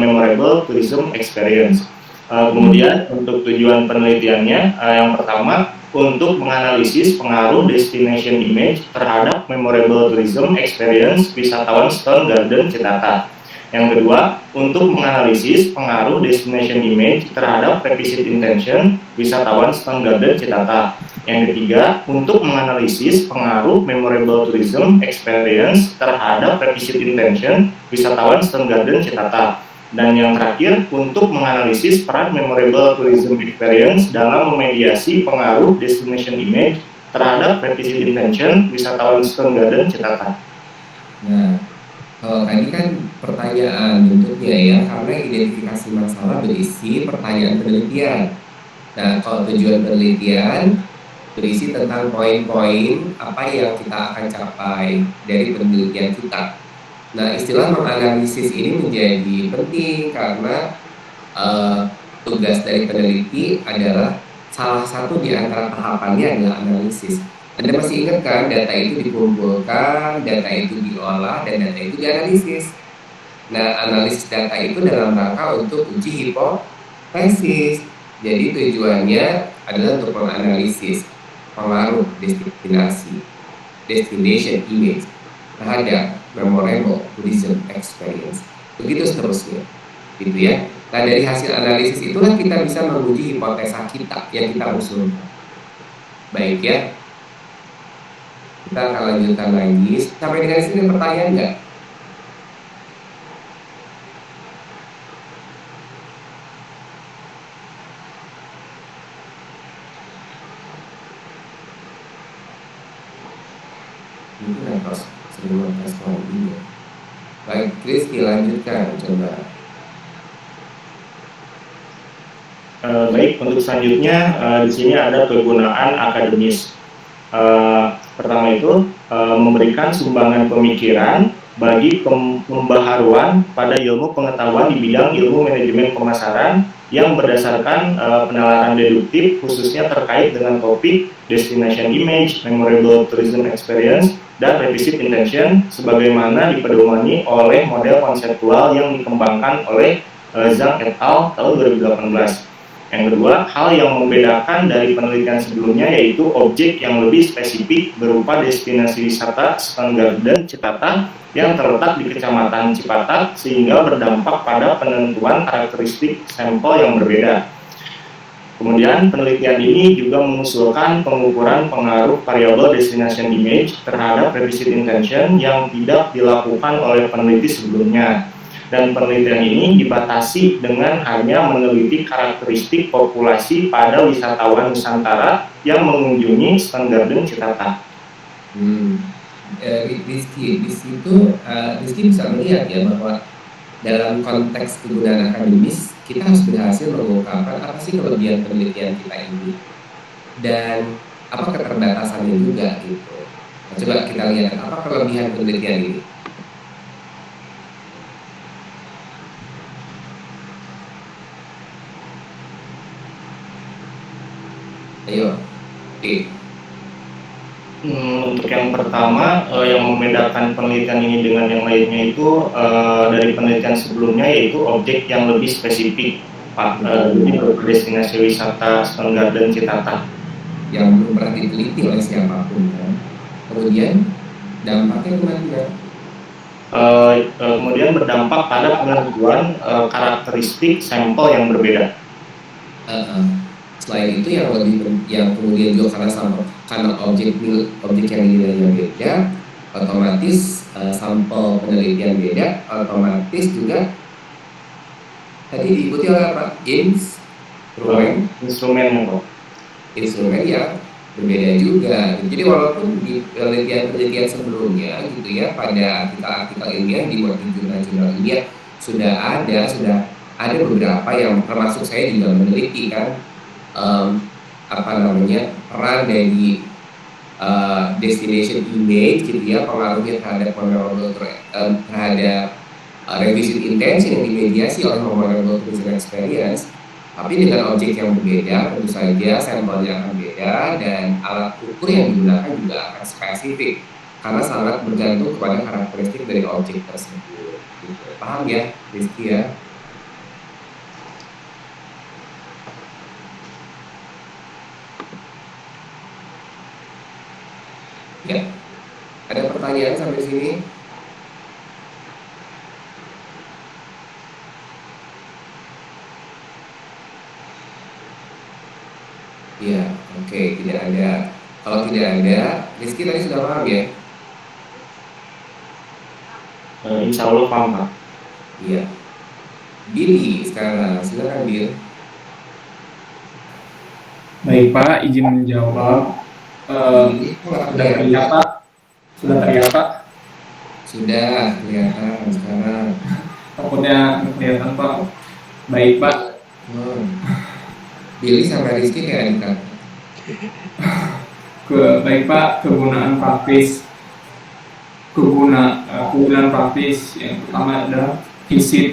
memorable tourism experience. Kemudian untuk tujuan penelitiannya, yang pertama untuk menganalisis pengaruh destination image terhadap memorable tourism experience wisatawan Stone Garden Citata. Yang kedua, untuk menganalisis pengaruh destination image terhadap revisit intention wisatawan Stone Garden Citata. Yang ketiga, untuk menganalisis pengaruh memorable tourism experience terhadap revisit intention wisatawan Stone Garden Citata. Dan yang terakhir, untuk menganalisis peran memorable tourism experience dalam memediasi pengaruh destination image terhadap revisit intention wisatawan Stone Garden Citata. Nah, kalau tadi kan pertanyaan bentuknya ya, karena identifikasi masalah berisi pertanyaan penelitian. Nah, kalau tujuan penelitian berisi tentang poin-poin apa yang kita akan capai dari penelitian kita. Nah, istilah menganalisis ini menjadi penting karena tugas dari peneliti adalah salah satu di antara tahapannya adalah analisis. Anda masih ingat kan, data itu dikumpulkan, data itu diolah, dan data itu dianalisis. Nah, analisis data itu dalam rangka untuk uji hipotesis. Jadi tujuannya adalah untuk menganalisis pengaruh destination image terhadap memorable tourism experience. Begitu seterusnya, gitu ya. Nah, dari hasil analisis itulah kita bisa menguji hipotesa kita yang kita usulkan. Baik ya, kita akan lanjutkan lagi. Sampai dengan sini pertanyaan nggak? Itu lepas sebelum tes ini. Baik, Chris, dilanjutkan coba. Baik, untuk selanjutnya di sini ada kegunaan akademis. Pertama itu memberikan sumbangan pemikiran bagi pembaharuan pada ilmu pengetahuan di bidang ilmu manajemen pemasaran yang berdasarkan penalaran deduktif khususnya terkait dengan topik destination image, memorable tourism experience, dan revisit intention sebagaimana dipedomani oleh model konseptual yang dikembangkan oleh Zhang et al. Tahun 2018. Yang kedua, hal yang membedakan dari penelitian sebelumnya yaitu objek yang lebih spesifik berupa destinasi wisata Stone Garden Citata yang terletak di Kecamatan Cipatat sehingga berdampak pada penentuan karakteristik sampel yang berbeda. Kemudian penelitian ini juga mengusulkan pengukuran pengaruh variabel destination image terhadap revisit intention yang tidak dilakukan oleh peneliti sebelumnya. Dan penelitian ini dibatasi dengan hanya meneliti karakteristik populasi pada wisatawan Nusantara yang mengunjungi Stone Garden Citata. Rizky, di situ Rizky bisa melihat ya bahwa dalam konteks kegunaan akademis kita harus berhasil mengungkapkan apa sih kelebihan penelitian kita ini dan apa keterbatasannya juga gitu. Nah, coba kita lihat apa kelebihan penelitian ini. Ayo, oke. Untuk yang pertama, yang membedakan penelitian ini dengan yang lainnya itu dari penelitian sebelumnya yaitu objek yang lebih spesifik, Pak. Jadi destinasi wisata Stone Garden Citata yang belum pernah diteliti oleh siapapun kan. Kemudian dampaknya kemana? Kemudian berdampak pada penentuan karakteristik sampel yang berbeda. Selain itu yang kemudian juga karena objek yang nilainya beda, otomatis sampel penelitian beda, otomatis juga tadi diikuti oleh apa? Instrumen yang berbeda juga. Jadi walaupun di penelitian sebelumnya gitu ya, pada artikel-artikel ilmiah di jurnal-jurnal ilmiah sudah ada beberapa yang termasuk saya juga meneliti kan. Peran dari destination image gitu ya, pengaruhnya terhadap revisit intention yang dimediasi oleh memorable tourism experience, tapi dengan objek yang berbeda tentu saja sampelnya akan beda dan alat ukur yang digunakan juga akan spesifik karena sangat bergantung kepada karakteristik dari objek tersebut gitu. Paham ya Rizky ya? Ya, ada pertanyaan sampai sini? Iya, oke, tidak ada. Kalau tidak ada, Rizky tadi sudah paham ya? Insya Allah paham Pak. Iya. Billy sekarang, silakan Bill. Baik Pak, izin menjawab. Sudah terlihat Pak? Sudah terlihat Pak? Sudah kelihatan sekarang. Takutnya nggak kelihatan Pak. Baik Pak. Billy sama Rizky kayak adik. Baik Pak, kegunaan praktis yang pertama adalah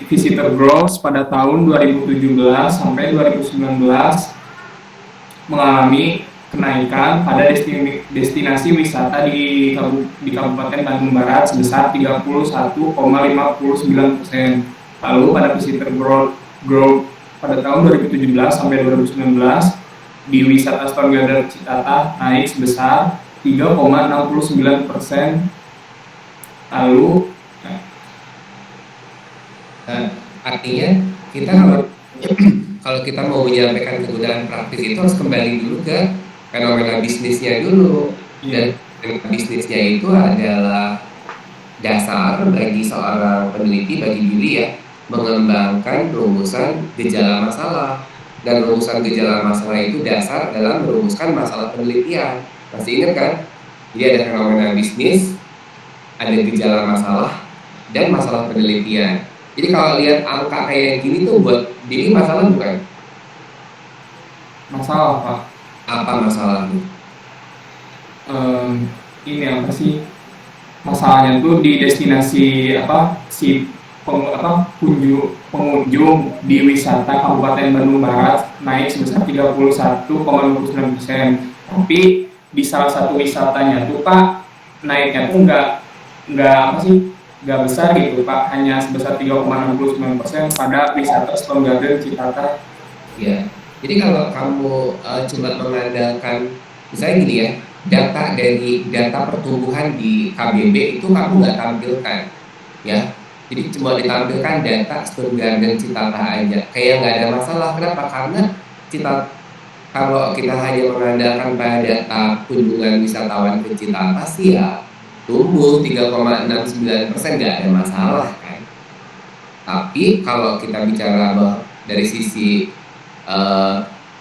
visitor growth pada tahun 2017 sampai 2019 mengalami kenaikan pada destinasi wisata di Kabupaten Bandung Barat sebesar 31,59%. Lalu pada visitor growth pada tahun 2017 sampai 2019 di wisata Stone Garden Citata naik sebesar 3,69%. Lalu artinya kita kalau kita mau menyampaikan kegunaan praktis itu harus kembali dulu ke fenomena bisnisnya dulu. Dan fenomena bisnisnya itu adalah dasar bagi seorang peneliti, bagi Billy ya, mengembangkan rumusan gejala masalah. Dan rumusan gejala masalah itu dasar dalam merumuskan masalah penelitian. Masih ingat kan? Jadi ada fenomena bisnis, ada gejala masalah, dan masalah penelitian. Jadi kalau lihat angka kayak gini tuh buat Billy masalah bukan? masalah Pak. Apa masalahnya? Ini apa sih? Masalahnya tuh di destinasi pengunjung di wisata Kabupaten Bandung Barat naik sebesar 31,29%. Tapi di salah satu wisatanya tuh Pak naiknya tuh nggak besar gitu Pak, hanya sebesar 3,69% pada wisata Stone Garden Citata. Ya, jadi kalau kamu cuma mengandalkan, misalnya gini ya, data pertumbuhan di KBB itu kamu nggak tampilkan, ya. Jadi cuma ditampilkan data Stone Garden Citata aja, kayak nggak ada masalah. Kenapa? Karena kalau kita hanya mengandalkan pada data kunjungan wisatawan ke Citata sih ya tumbuh 3,69%, nggak ada masalah kan. Tapi kalau kita bicara dari sisi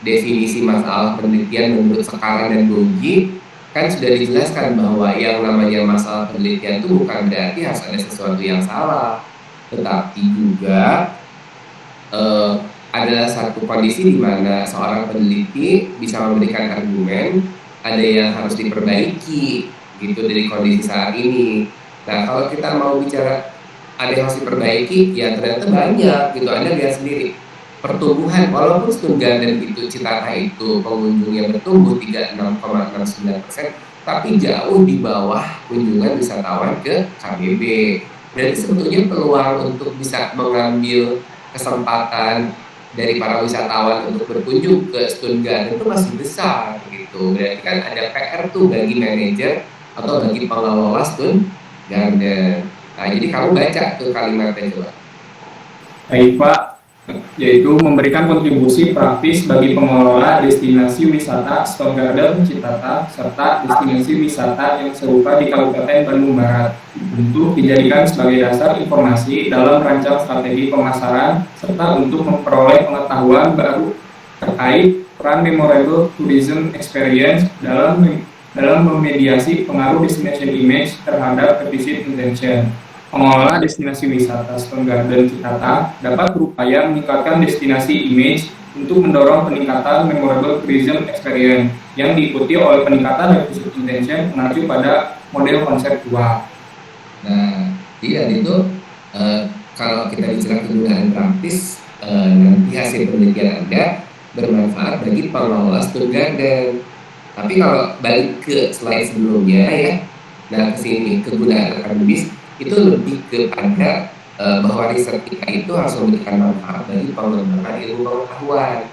definisi masalah penelitian menurut Sekarang dan Bogi, kan sudah dijelaskan bahwa yang namanya masalah penelitian itu bukan berarti harus ada sesuatu yang salah, tetapi juga adalah satu kondisi di mana seorang peneliti bisa memberikan argumen ada yang harus diperbaiki gitu dari kondisi saat ini. Nah, kalau kita mau bicara ada yang harus diperbaiki, ya ternyata banyak gitu. Anda lihat sendiri pertumbuhan, walaupun Stone Garden itu Citata itu pengunjungnya bertumbuh 36,69%, tapi jauh di bawah kunjungan wisatawan ke KBB. Jadi sebetulnya peluang untuk bisa mengambil kesempatan dari para wisatawan untuk berkunjung ke Stone Garden itu masih besar gitu. Berarti kan ada PR tuh bagi manajer atau bagi pengelola Stone Garden. Nah, jadi kamu baca tuh kalimatnya coba. Baik Pak, yaitu memberikan kontribusi praktis bagi pengelola destinasi wisata Stone Garden Citata serta destinasi wisata yang serupa di Kabupaten Bandung Barat untuk dijadikan sebagai dasar informasi dalam rancang strategi pemasaran serta untuk memperoleh pengetahuan baru terkait peran memorable tourism experience dalam memediasi pengaruh destination image terhadap defisit intention. Pengelola destinasi wisata Stone Garden Citata dapat berupaya meningkatkan destinasi image untuk mendorong peningkatan memorable tourism experience yang diikuti oleh peningkatan defisit intention mengacu pada model konseptual. Nah, iya itu kalau kita bicara kegunaan praktis, nanti hasil penelitian Anda bermanfaat bagi pengelola Stone Garden. Tapi kalau balik ke slide sebelumnya ya, nah kesini kegunaan akademis itu lebih kepada bahwa riset kita itu harus memberikan manfaat bagi pengembangan ilmu pengetahuan.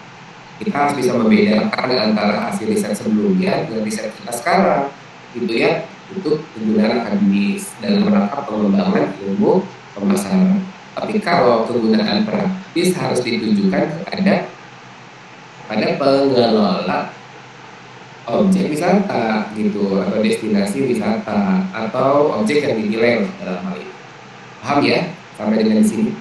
Kita harus bisa membedakan antara hasil riset sebelumnya dengan riset kita sekarang, gitu ya. untuk kegunaan akademis dalam rangka pengembangan ilmu pemasaran. Tapi kalau kegunaan praktis harus ditujukan kepada pengelola objek wisata gitu, atau destinasi wisata, atau objek yang dinilai dalam hal ini. Paham ya sampai dengan sini?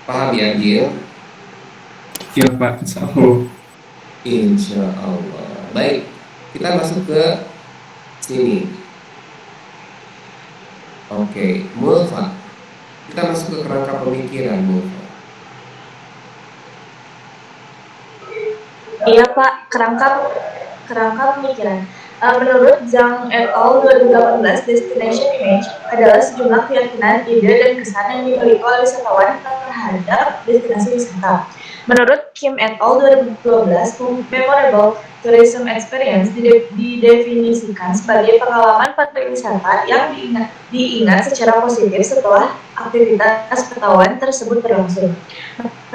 Paham ya, Gil? Iya Pak, insya Allah. Insya Allah. Baik, kita masuk ke sini. Oke, Mulfa. Kita masuk ke kerangka pemikiran, Mulfa. Iya Pak, kerangka pemikiran. Menurut Zhang et al. 2018, destination image adalah sejumlah keyakinan, ide, dan kesan yang dimiliki oleh wisatawan terhadap destinasi wisata. Menurut Kim et al. 2012, memorable tourism experience didefinisikan sebagai pengalaman pariwisata yang diingat secara positif setelah aktivitas wisatawan tersebut berlangsung.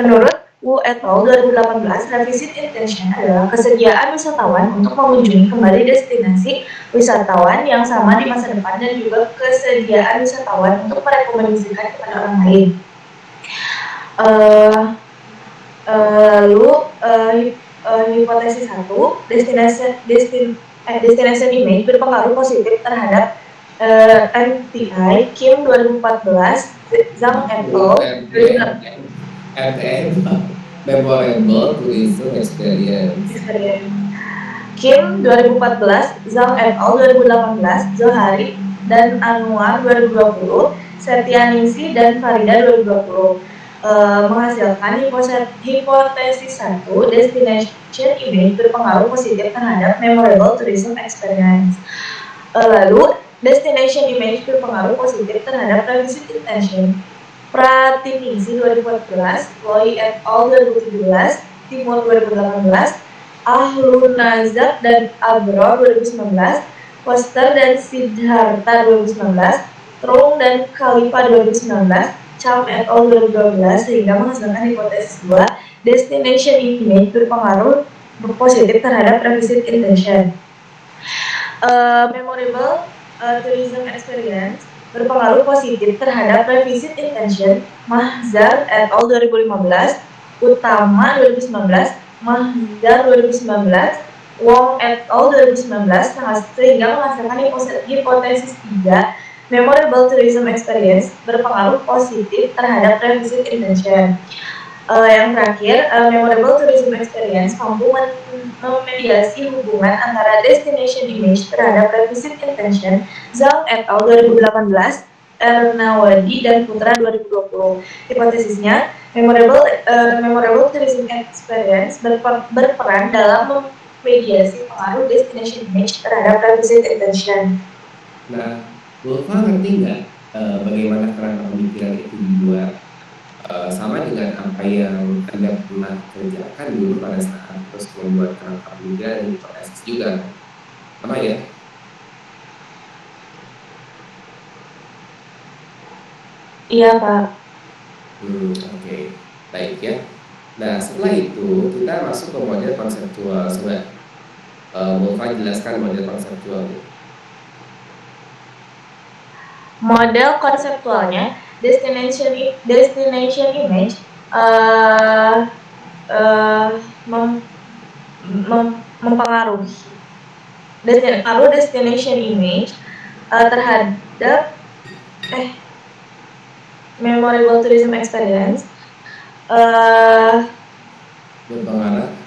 Menurut Wu et al. 2018, revisit intention adalah kesediaan wisatawan untuk mengunjungi kembali destinasi wisatawan yang sama di masa depan dan juga kesediaan wisatawan untuk merekomendasikan kepada orang lain. Lalu hipotesis 1, destination image berpengaruh positif terhadap MTI. Kim 2014, Zhang et al. Memorable tourism experience. Kim 2014, Zhang et al. 2018, Zohari dan Anwar 2020, Setianingsi dan Farida 2020 menghasilkan hipotesis 1, destination image berpengaruh positif terhadap memorable tourism experience. Lalu destination image berpengaruh positif terhadap revisit intention. Pratiningsi 2014, Chloe et al. 2017, Timur 2018, Ahlunazak dan Abror 2019, Foster dan Siddhartha 2019, Trung dan Khalifa 2019, Cham et al. 2012, sehingga menghasilkan hipotesis 2, destination image berpengaruh positif terhadap revisit intention. Memorable tourism experience berpengaruh positif terhadap revisit intention. Mahzar et al. 2015, Utama 2019, Mahzar 2019, Wong et al. 2019, sehingga menghasilkan hipotesis 3, memorable tourism experience berpengaruh positif terhadap revisit intention. Yang terakhir, memorable tourism experience mampu memediasi hubungan antara destination image terhadap revisit intention. Zhang et al. 2018, Ernawadi dan Putra 2020. Hipotesisnya, memorable tourism experience berperan dalam memediasi pengaruh destination image terhadap revisit intention. Nah, Ulfa ngerti nggak bagaimana kerangka pemikiran itu dibuat? Sama dengan apa yang Anda pernah kerjakan dulu pada saat terus membuat kerangka pemikiran dan hipotesis juga, sama ya? Iya Pak. Oke. Baik ya. Nah, setelah itu kita masuk ke model konseptual. Coba Ulfa jelaskan model konseptual. Model konseptualnya, destination image mempengaruhi destination image terhadap memorable tourism experience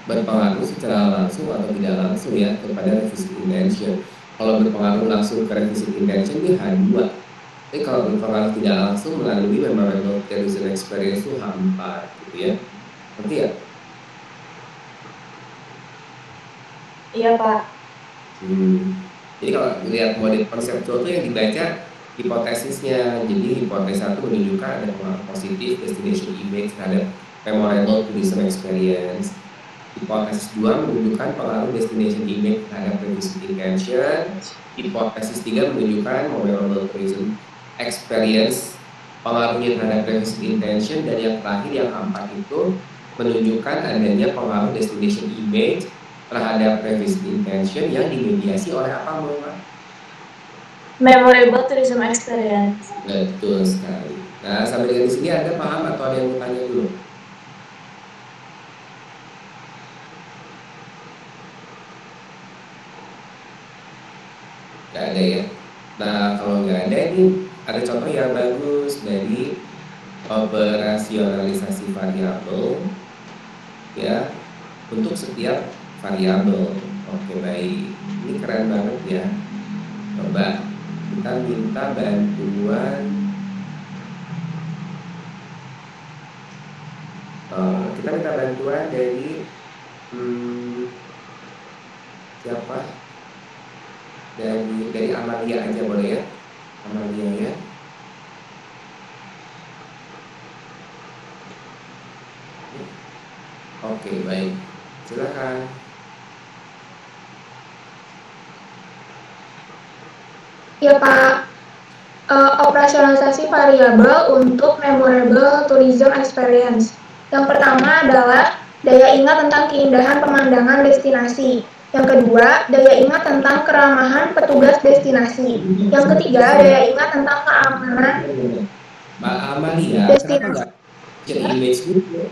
berpengaruh secara langsung atau tidak langsung ya kepada revisit intention. Kalau berpengaruh langsung ke revisit intention dia H2. Tapi kalau berpengaruh tidak langsung melalui memorable tourism experience itu H4 gitu ya. Ngerti ya? Iya Pak. Jadi kalau lihat model konseptual itu yang dibaca hipotesisnya. Jadi hipotesis 1 menunjukkan ada pengaruh positif destination image terhadap memorable tourism experience. Hipotesis 2 menunjukkan pengaruh destination image terhadap revisit intention. Hipotesis 3 menunjukkan memorable tourism experience pengaruhnya terhadap revisit intention. Dan yang terakhir yang keempat itu menunjukkan adanya pengaruh destination image terhadap previous intention yang dimediasi oleh apa, Mbak? Memorable tourism experience. Betul sekali. Nah, sampai dari sini Anda paham atau ada yang mau tanya dulu? Nggak ada ya? Nah, kalau nggak ada, ini ada contoh yang bagus dari operasionalisasi variabel ya untuk setiap variabel. Oke, baik. Ini keren banget ya. Coba kita minta bantuan dari siapa? Dari Amalia aja boleh ya? Amalia ya. Oke, baik. Silakan. Ya Pak, operasionalisasi variabel untuk memorable tourism experience. Yang pertama adalah daya ingat tentang keindahan pemandangan destinasi. Yang kedua, daya ingat tentang keramahan petugas destinasi. Yang ketiga, daya ingat tentang keamanan Mbak Amalia, kenapa destinasi. nggak share image dulu?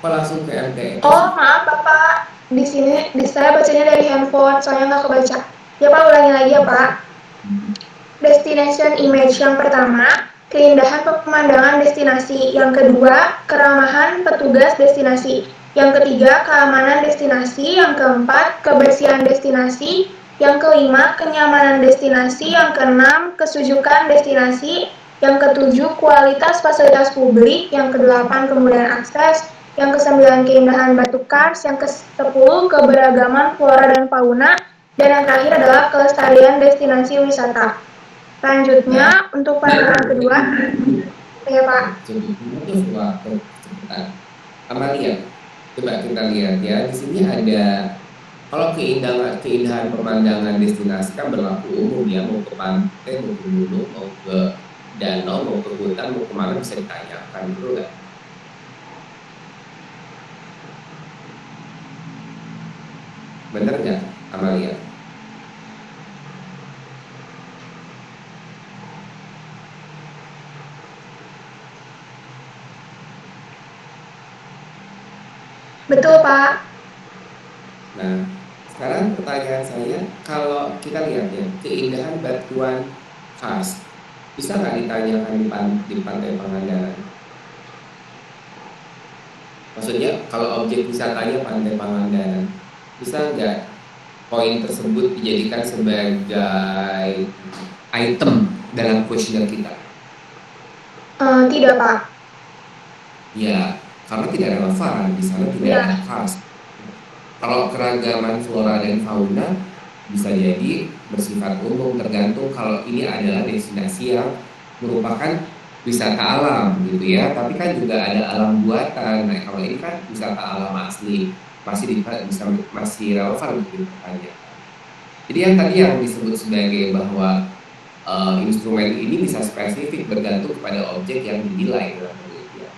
Kok langsung ke MTS? Oh maaf Bapak, di sini saya bacanya dari handphone, soalnya nggak kebaca. Ya Pak, ulangi lagi ya Pak. Destination image yang pertama, keindahan pemandangan destinasi. Yang kedua, keramahan petugas destinasi. Yang ketiga, keamanan destinasi. Yang keempat, kebersihan destinasi. Yang kelima, kenyamanan destinasi. Yang keenam, kesujukan destinasi. Yang ketujuh, kualitas fasilitas publik. Yang kedelapan, kemudahan akses. Yang kesembilan, keindahan batu kars. Yang kesepuluh, keberagaman flora dan fauna. Dan yang terakhir adalah kelestarian destinasi wisata. Selanjutnya, untuk pandangan kedua, ya Pak. Amalia, coba kita lihat ya. Di sini ada, kalau keindahan pemandangan destinasi kan berlaku umum ya, mau ke pantai, mau ke gunung, mau ke danau, mau ke hutan, mau kemana bisa ditanyakan, betul nggak? Bener nggak, Amalia? Betul, Pak. Nah, sekarang pertanyaan saya, kalau kita lihat ya, keindahan batuan kars, bisa nggak ditanyakan di pantai Pangandaran? Maksudnya, kalau objek wisatanya pantai Pangandaran, bisa nggak poin tersebut dijadikan sebagai item dalam kuesioner kita? Tidak, Pak. Ya, karena tidak relevan, di sana tidak ada kars. Kalau keragaman flora dan fauna bisa jadi bersifat umum, tergantung kalau ini adalah destinasi yang merupakan wisata alam gitu ya, tapi kan juga ada alam buatan. Nah, kalau ini kan wisata alam asli, masih relevan untuk dipertanyakan. Jadi yang tadi yang disebut sebagai bahwa instrumen ini bisa spesifik bergantung kepada objek yang dinilai dalam penelitian.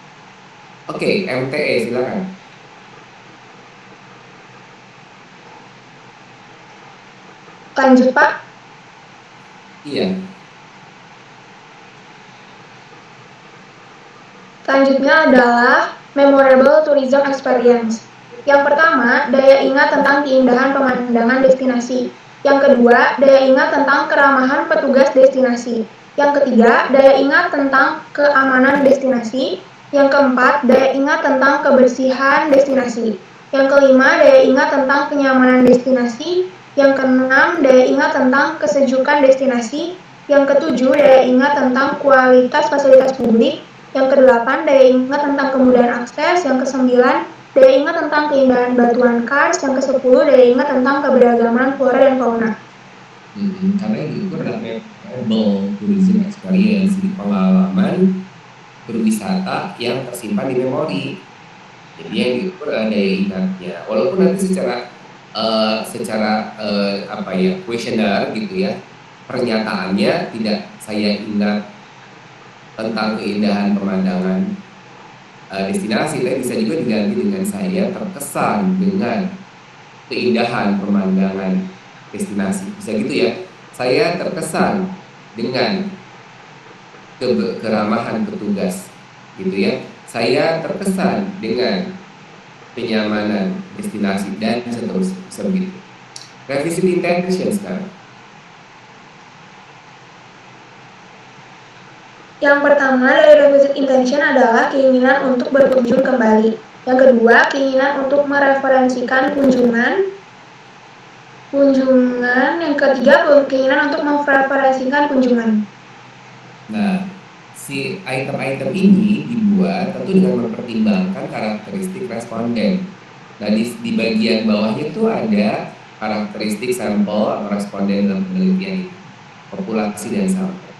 Oke, MTE silakan. Lanjut, Pak. Iya. Selanjutnya adalah memorable tourism experience. Yang pertama, daya ingat tentang keindahan pemandangan destinasi. Yang kedua, daya ingat tentang keramahan petugas destinasi. Yang ketiga, daya ingat tentang keamanan destinasi. Yang keempat, daya ingat tentang kebersihan destinasi. Yang kelima, daya ingat tentang kenyamanan destinasi. Yang keenam, daya ingat tentang kesejukan destinasi. Yang ketujuh, daya ingat tentang kualitas fasilitas publik. Yang kedelapan, daya ingat tentang kemudahan akses. Yang kesembilan, daya ingat tentang keindahan batuan kars. Yang kesepuluh, daya ingat tentang keberagaman flora dan fauna. Karena itu adalah memorable tourism experience, di pengalaman berwisata yang tersimpan di memori. Jadi yang diukur adalah daya ingatnya. Walaupun nanti secara kuesioner gitu ya, pernyataannya tidak saya ingat tentang keindahan pemandangan destinasi, tapi bisa juga diganti dengan saya terkesan dengan keindahan pemandangan destinasi. Bisa gitu ya. Saya terkesan dengan keramahan petugas, gitu ya. Saya terkesan dengan kenyamanan destinasi dan seterusnya. Bisa begitu. Revisit intention sekarang. Yang pertama dari revisit intention adalah keinginan untuk berkunjung kembali. Yang kedua, keinginan untuk mereferensikan kunjungan. Yang ketiga, keinginan untuk mereferensikan kunjungan. Nah, si item-item ini dibuat tentu dengan mempertimbangkan karakteristik responden. Nah, di bagian bawahnya itu ada karakteristik sampel atau responden dalam penelitian ini, populasi dan sampel.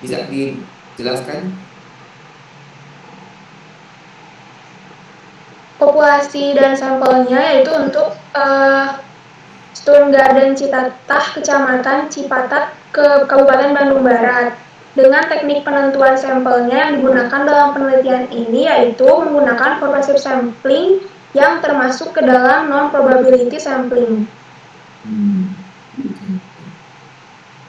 Bisa dijelaskan? Populasi dan sampelnya yaitu untuk Stone Garden Citatah, Kecamatan Cipatat, ke Kabupaten Bandung Barat. Dengan teknik penentuan sampelnya yang digunakan dalam penelitian ini yaitu menggunakan progressive sampling yang termasuk ke dalam non-probability sampling.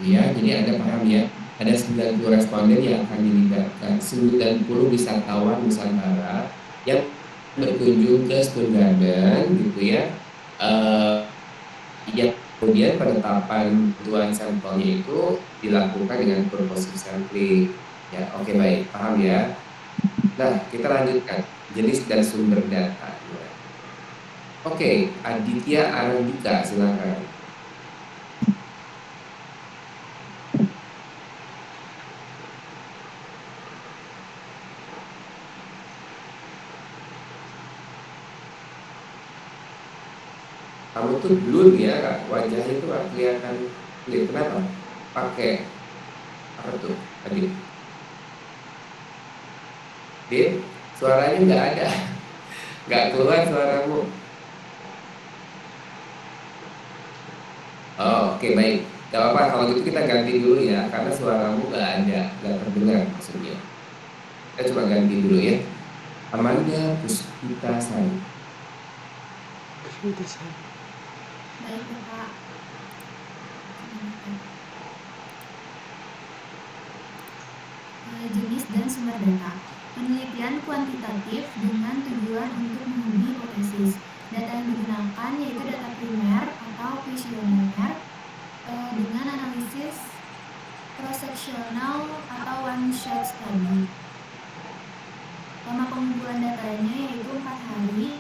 Ya, jadi Anda paham ya, ada 90 responden yang akan dilibatkan, 90 wisatawan Nusantara yang berkunjung ke Stone Garden gitu ya. Yang kemudian penetapan tuan sampelnya itu dilakukan dengan purposive sampling. Ya, oke, baik, paham ya. Nah, kita lanjutkan jenis dan sumber data. Oke, Aditya Arandika, silakan. Kamu tuh blur ya, Kak. Wajahnya itu nggak kelihatan clear. Kenapa? Pakai apa tuh tadi? Din, suaranya nggak ada, nggak keluar suaramu. Oh, oke, baik. Gak apa-apa, kalau gitu kita ganti dulu ya, karena suaramu nggak ada, nggak terdengar maksudnya. Kita coba ganti dulu ya. Amanda Puspita Sari. Baik, Bapak. Jenis dan sumber data. Penelitian kuantitatif dengan tujuan untuk menguji hipotesis. Data yang digunakan yaitu data primer atau kuesioner dengan analisis cross-sectional atau one-shot study. Lama pengumpulan datanya yaitu 4 hari.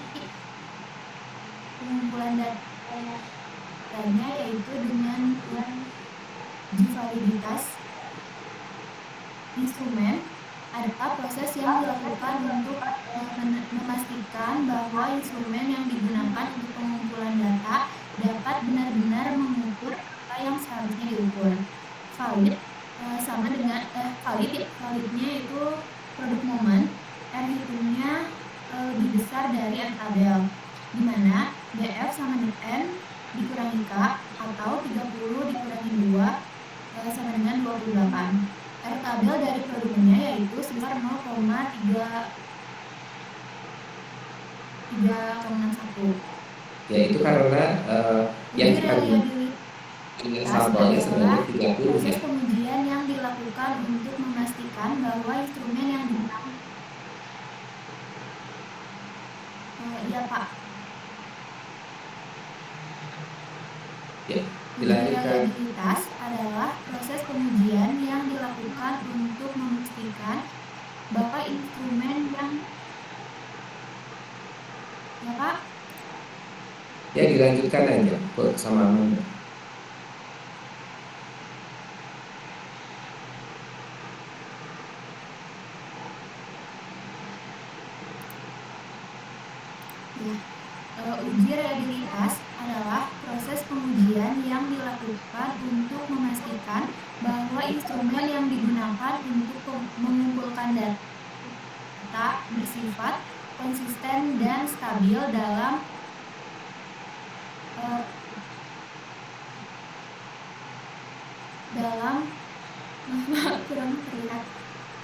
Pengumpulan datanya yaitu dengan uji validitas instrumen. Ada proses yang dilakukan untuk memastikan bahwa instrumen yang digunakan untuk pengumpulan data dapat benar-benar mengukur apa yang seharusnya diukur. Valid sama dengan validnya itu produk momen, R hitungnya lebih besar dari R tabel, di mana DF sama dengan N dikurangi K atau 30 dikurangi 2 sama dengan 28. R tabel dari produknya yaitu sebesar 0,361. Ya, itu karena yang kita sampelnya sebanyak 30 proses ya. pengujian yang dilakukan untuk memastikan bahwa instrumen yang digunakan iya Pak. Ya, dilanjutkan. Reliabilitas adalah proses pengujian yang dilakukan untuk memastikan bahwa instrumen yang ya Pak. Ya, dilanjutkan aja kok sama Amanda. Uji reliabilitas adalah proses pengujian yang dilakukan untuk memastikan bahwa instrumen yang digunakan untuk mengumpulkan data bersifat konsisten dan stabil dalam kurang terlihat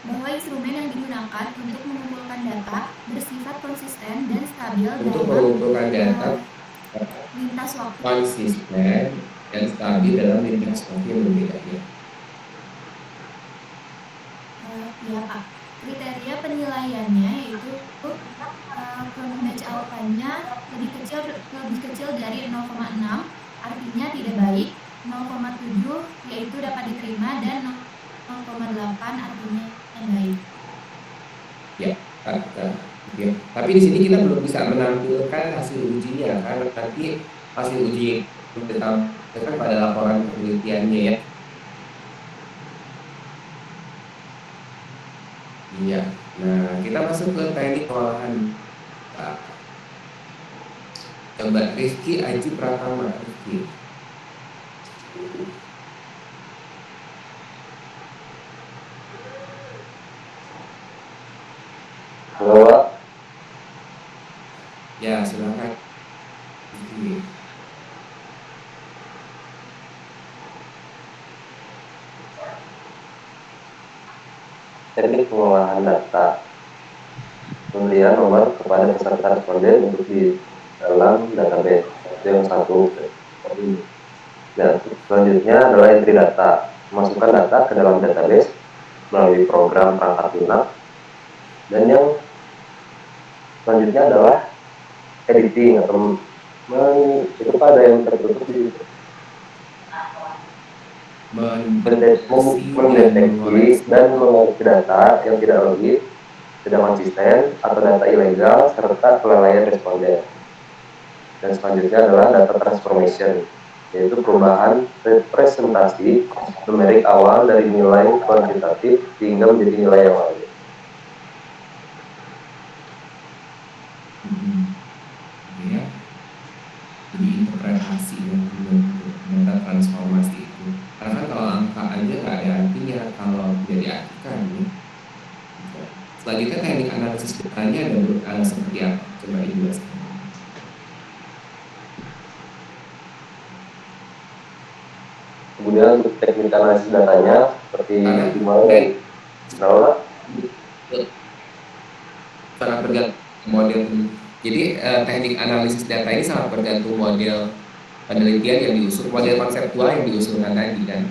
bahwa instrumen yang digunakan untuk mengumpulkan data bersifat konsisten dan stabil Untuk dalam mengumpulkan data lintas waktu. konsisten dan stabil dalam lintas waktu yang berbeda. Ya Pak, kriteria penilaiannya yaitu batch alpha-nya lebih kecil dari 0,6, artinya tidak baik, 0,7 yaitu dapat diterima, dan 0,8 artinya baik. Ya, ya. Tapi di sini kita belum bisa menampilkan hasil ujinya kan, nanti hasil uji ditampilkan pada laporan penelitiannya ya. Iya. Nah, kita masuk ke teknik pengolahan. Nah, coba Rizky Aji Pratama. Rizky. Halo Pak. Ya, silakan. Teknik pengolahan data. Pemberian nomor kepada peserta responden untuk di dalam database. Itu yang satu. Dan selanjutnya adalah entry data. Masukkan data ke dalam database melalui program perangkat lunak. Dan yang selanjutnya adalah editing atau itu ada yang tertutup di situ. Mendeteksi dan mengoreksi data yang tidak logis, tidak konsisten, atau data ilegal, serta kelalaian responden. Dan selanjutnya adalah data transformation, yaitu perubahan representasi numerik awal dari nilai kuantitatif hingga menjadi nilai yang lain. Ya, jadi interpretasi data transformasi itu. Karena kalau angka aja nggak ada artinya kalau tidak diartikan. Ya. Selanjutnya teknik analisis datanya ada seperti apa? Coba dijelaskan. Kemudian untuk teknik analisis datanya seperti gimana? Kenapa? Sangat bergantung model. Jadi teknik analisis data ini sangat bergantung model penelitian yang diusul, model konseptual yang diusulkan tadi kan.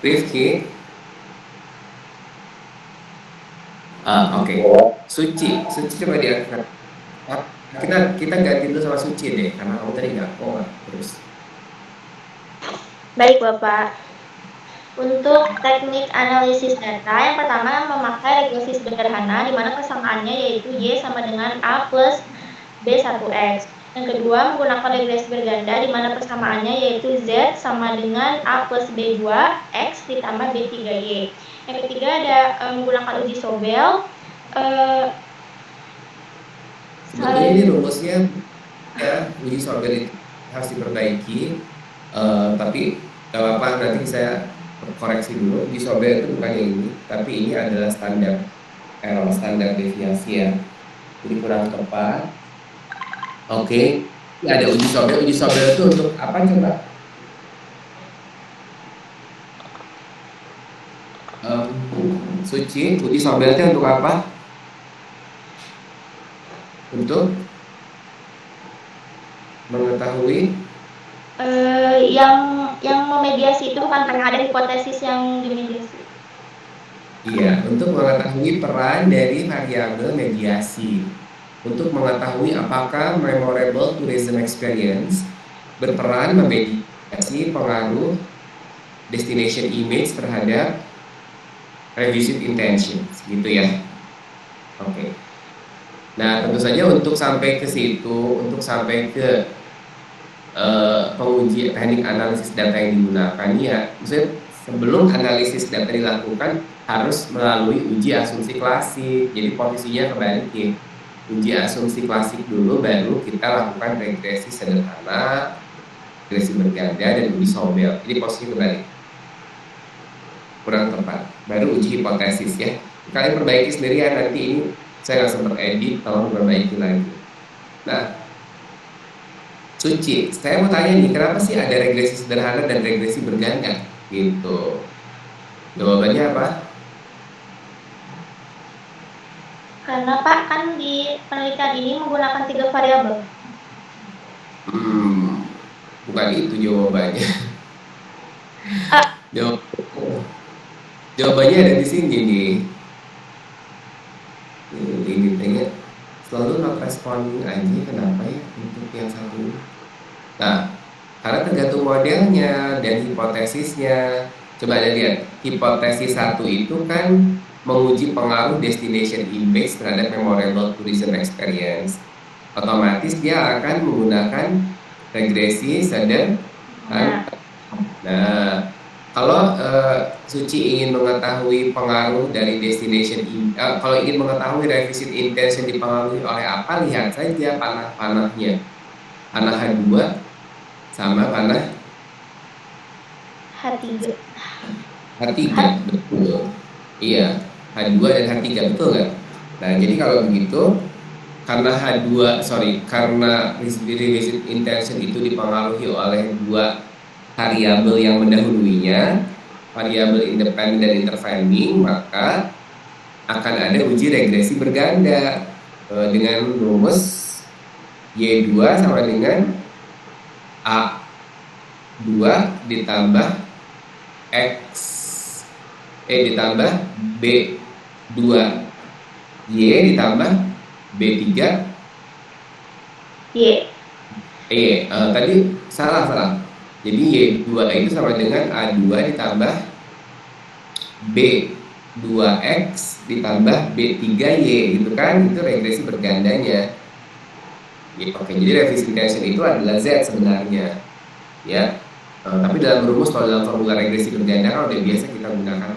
Rifki. Oke. Suci coba diangkat. Kita ganti dulu sama Suci deh, karena kamu tadi nggak terus. Baik Bapak. Untuk teknik analisis data, yang pertama memakai regresi sederhana di mana kesamaannya yaitu Y sama dengan A plus B1X. Yang kedua menggunakan regresi berganda di mana persamaannya yaitu Z sama dengan A plus B2X ditambah B3Y. Yang ketiga ada menggunakan uji Sobel. Sebetulnya ini rumusnya ya, uji Sobel itu harus diperbaiki, tapi gak apa-apa, nanti saya koreksi dulu. Uji Sobel itu bukan yang ini, tapi ini adalah standar error, standar deviasi ya, jadi kurang tepat. Oke. Ada uji Sobel itu untuk apa coba? Suci, uji sobelnya untuk apa? Untuk mengetahui yang memediasi itu bukan karena ada hipotesis yang dimediasi. Iya, untuk mengetahui peran dari variabel mediasi. Untuk mengetahui apakah memorable tourism experience berperan memediasi pengaruh destination image terhadap revisit intentions, gitu ya. Oke. Nah, tentu saja untuk sampai ke situ, untuk sampai ke penguji teknik analisis data yang digunakan, ya, maksudnya sebelum analisis data dilakukan harus melalui uji asumsi klasik. Jadi posisinya kebalik ya. Uji asumsi klasik dulu, baru kita lakukan regresi sederhana, regresi berganda, dan uji Sobel. Jadi posisinya kebalik, kurang tepat. Baru uji hipotesis ya. Kalian perbaiki sendiri ya, nanti ini saya nggak sempat edit, tolong perbaiki lagi. Nah, Suci, saya mau tanya nih, kenapa sih ada regresi sederhana dan regresi berganda? Gitu. Jawabannya apa? Karena Pak, kan di penelitian ini menggunakan 3 variabel. Bukan itu jawabannya. Jawabannya ada di sini nih. Ini tanya selalu not responding aja, kenapa ya untuk yang satu? Nah, karena tergantung modelnya dan hipotesisnya. Coba ada lihat, hipotesis satu itu kan menguji pengaruh destination image terhadap memorable tourism experience. Otomatis dia akan menggunakan regresi sederhana. Nah, kalau Suci ingin mengetahui pengaruh dari destination, kalau ingin mengetahui revisit intention dipengaruhi oleh apa, lihat saja panah-panahnya. Panah H2 sama panah H3. H3, betul. Iya, H2 dan H3, betul kan? Nah, jadi kalau begitu, karena karena revisit intention itu dipengaruhi oleh 2 variabel yang mendahuluinya, variabel independen dan intervening, maka akan ada uji regresi berganda dengan rumus Y2 sama dengan A2 ditambah ditambah B2 Y ditambah B3 Y. Tadi salah. Jadi Y2 itu sama dengan A2 ditambah B2X ditambah B3Y, gitu kan? Itu regresi bergandanya. Oke, jadi revisit intention itu adalah Z sebenarnya, ya. Tapi dalam rumus, kalau dalam formula regresi berganda kan udah biasa kita gunakan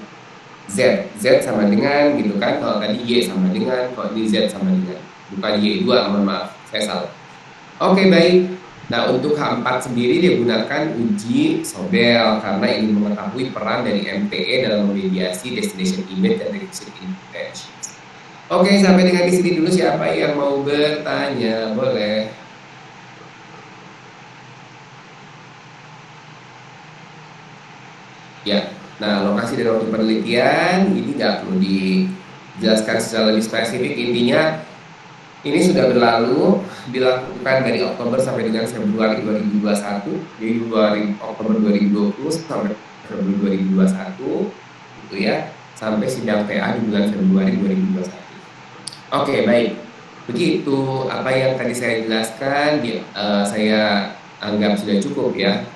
Z sama dengan, gitu kan? Kalau tadi Y sama dengan, kalau ini Z sama dengan, bukan Y2, mohon maaf, saya salah. Oke, baik. Nah, untuk H4 sendiri dia gunakan uji Sobel karena ingin mengetahui peran dari MTE dalam memediasi destination image dan revisit intentions. Oke, sampai dengan di sini dulu. Siapa yang mau bertanya? Boleh. Ya, nah lokasi dan waktu penelitian ini nggak perlu dijelaskan secara lebih spesifik. Intinya ini sudah berlalu, dilakukan dari Oktober sampai dengan Februari 2021, jadi Oktober 2020 sampai Februari 2021, gitu ya, sampai sidang PA di bulan Februari 2021. Oke, baik. Begitu apa yang tadi saya jelaskan, saya anggap sudah cukup ya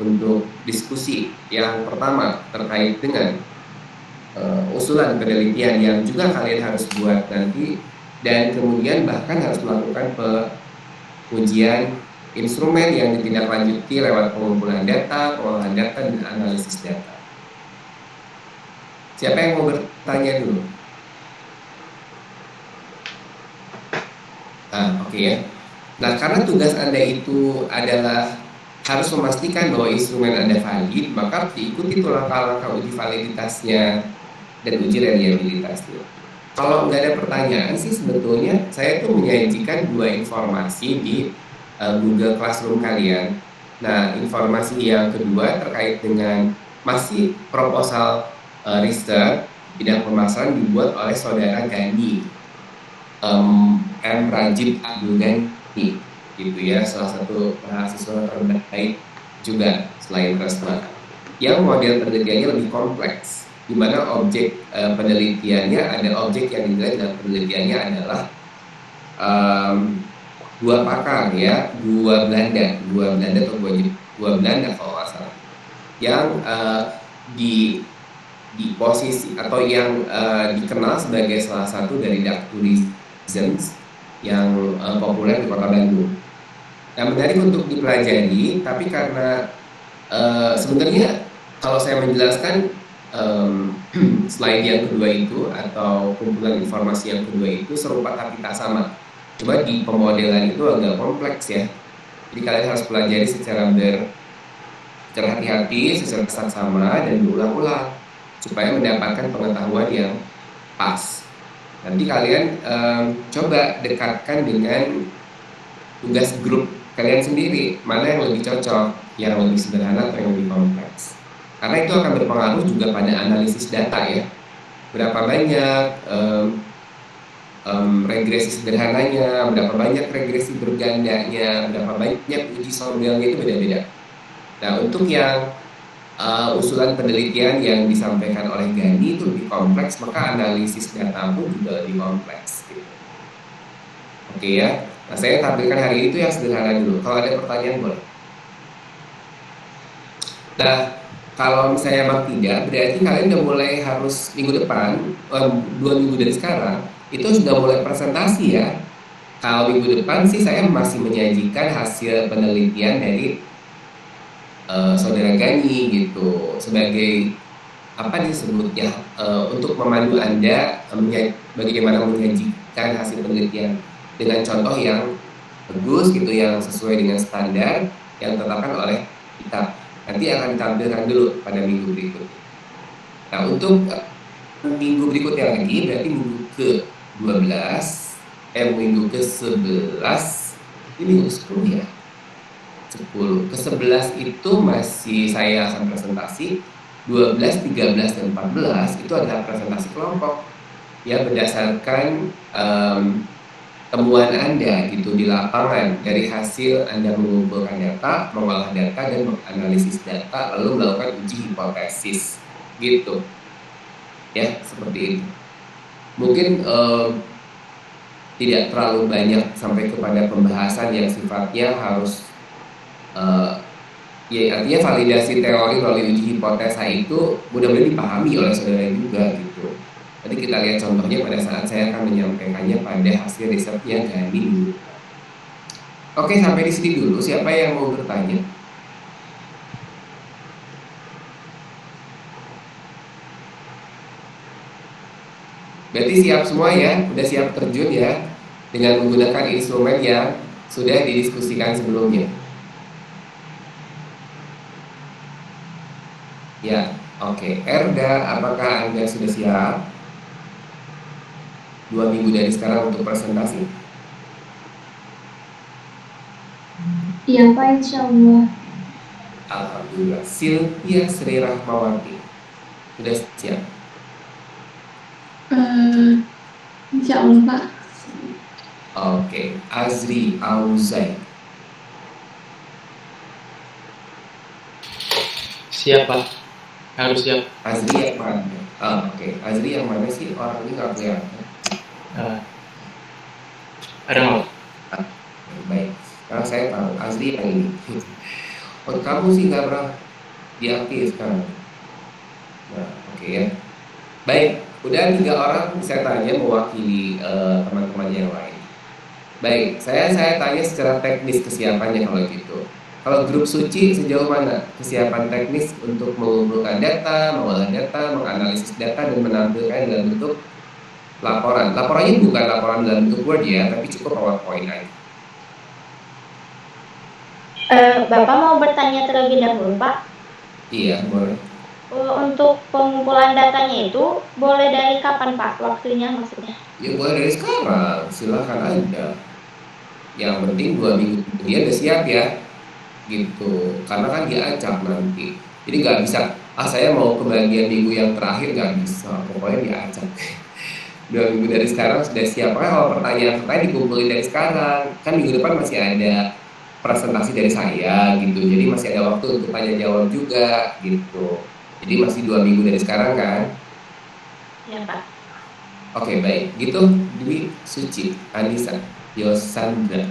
untuk diskusi yang pertama terkait dengan usulan penelitian yang juga kalian harus buat nanti, dan kemudian bahkan harus melakukan pengujian instrumen yang ditindaklanjuti lewat pengumpulan data, pengolahan data, dan analisis data. Siapa yang mau bertanya dulu? Oke ya. Nah, karena tugas Anda itu adalah harus memastikan bahwa instrumen Anda valid, maka harus diikuti langkah-langkah uji validitasnya dan uji reliabilitasnya. Kalau nggak ada pertanyaan sih, sebetulnya saya tuh menyajikan 2 informasi di Google Classroom kalian. Nah, informasi yang kedua terkait dengan masih proposal riset bidang pemasaran dibuat oleh saudara Gani, M. Rajib Abdul Ghani, gitu ya, salah satu mahasiswa terbaik juga selain Resma. Yang model penelitiannya lebih kompleks, di mana objek penelitiannya ada objek yang dinilai dalam penelitiannya adalah dua pakar ya, dua Belanda atau dua Belanda kalau nggak salah, yang di posisi atau yang dikenal sebagai salah satu dari dark tourism yang populer di kota Bandung. Nah, menarik untuk dipelajari, tapi karena sebenarnya kalau saya menjelaskan slide yang kedua itu atau kumpulan informasi yang kedua itu serupa tapi tak sama. Coba di pemodelan itu agak kompleks ya. Jadi kalian harus pelajari secara hati-hati, secara seksama dan berulang-ulang supaya mendapatkan pengetahuan yang pas. Nanti kalian coba dekatkan dengan tugas grup kalian sendiri, mana yang lebih cocok, yang lebih sederhana atau yang lebih kompleks. Karena itu akan berpengaruh juga pada analisis data ya. Berapa banyak regresi sederhananya, berapa banyak regresi bergandanya, berapa banyak uji sombelnya, itu beda-beda. Nah, untuk yang usulan penelitian yang disampaikan oleh Gani itu lebih kompleks, maka analisis data pun juga lebih kompleks gitu. Oke ya. Nah, saya tampilkan hari itu yang sederhana dulu. Kalau ada pertanyaan boleh. Nah, kalau misalnya memang tidak, berarti kalian udah mulai harus minggu depan, 2 minggu dari sekarang, itu sudah mulai presentasi ya. Kalau minggu depan sih saya masih menyajikan hasil penelitian dari saudara Gani gitu, sebagai apa disebutnya, untuk memandu Anda bagaimana menyajikan hasil penelitian dengan contoh yang bagus gitu, yang sesuai dengan standar yang ditetapkan oleh kita. Nanti akan ditampilkan dulu pada minggu berikutnya. Nah, untuk minggu berikutnya lagi berarti minggu ke-12, minggu ke-11, ini minggu 10 ya. 10 ke-11 itu masih saya akan presentasi. 12, 13, dan 14 itu adalah presentasi kelompok ya, berdasarkan temuan Anda gitu di lapangan dari hasil Anda mengumpulkan data, mengolah data, dan menganalisis data, lalu melakukan uji hipotesis gitu ya, seperti itu. Mungkin tidak terlalu banyak sampai kepada pembahasan yang sifatnya harus ya, artinya validasi teori melalui uji hipotesa itu mudah-mudahan dipahami oleh saudara juga gitu. Nanti kita lihat contohnya pada saat saya akan menyampaikannya pada hasil risetnya Gani dulu. Oke, sampai di sini dulu. Siapa yang mau bertanya? Berarti siap semua ya? Udah siap terjun ya? Dengan menggunakan instrumen yang sudah didiskusikan sebelumnya. Ya, oke. Erda, apakah Anda sudah siap? 2 minggu dari sekarang untuk presentasi? Iya Pak, insya Allah. Alhamdulillah. Sylvia Sri Rahmawati, sudah siap? Insya Allah Pak. Oke. Azri Auzai, siap Pak, harus siap. Azri yang mana? Oke. Azri yang mana sih? Orang ini nggak kelihatan. Ada nggak? Baik. Sekarang saya tahu Azri yang ini. Oh, kamu sih nggak pernah diaktif sekarang. Nah, oke ya. Baik. Udah 3 orang saya tanya mewakili teman-teman yang lain. Baik. Saya tanya secara teknis kesiapannya kalau gitu. Kalau grup suci sejauh mana kesiapan teknis untuk mengumpulkan data, mengolah data, menganalisis data, dan menampilkan dalam bentuk laporan. Laporannya bukan laporan dalam bentuk Word ya, tapi cukup PowerPoint aja. Bapak mau bertanya terlebih dahulu Pak? Iya, boleh. Untuk pengumpulan datanya itu boleh dari kapan Pak? Waktunya maksudnya? Ya boleh dari sekarang, silakan aja. Yang penting 2 minggu dia udah siap ya, gitu. Karena kan dia acak nanti. Jadi nggak bisa Saya mau ke bagian minggu yang terakhir, nggak bisa, pokoknya diacak. 2 minggu dari sekarang sudah siap. Karena kalau pertanyaan-pertanyaan dikumpulin dari sekarang, kan minggu depan masih ada presentasi dari saya gitu, jadi masih ada waktu untuk tanya jawab juga gitu. Jadi masih 2 minggu dari sekarang kan. Ya, Pak. Oke, baik. Gitu, Dwi Suci, Anissa, Yosandra.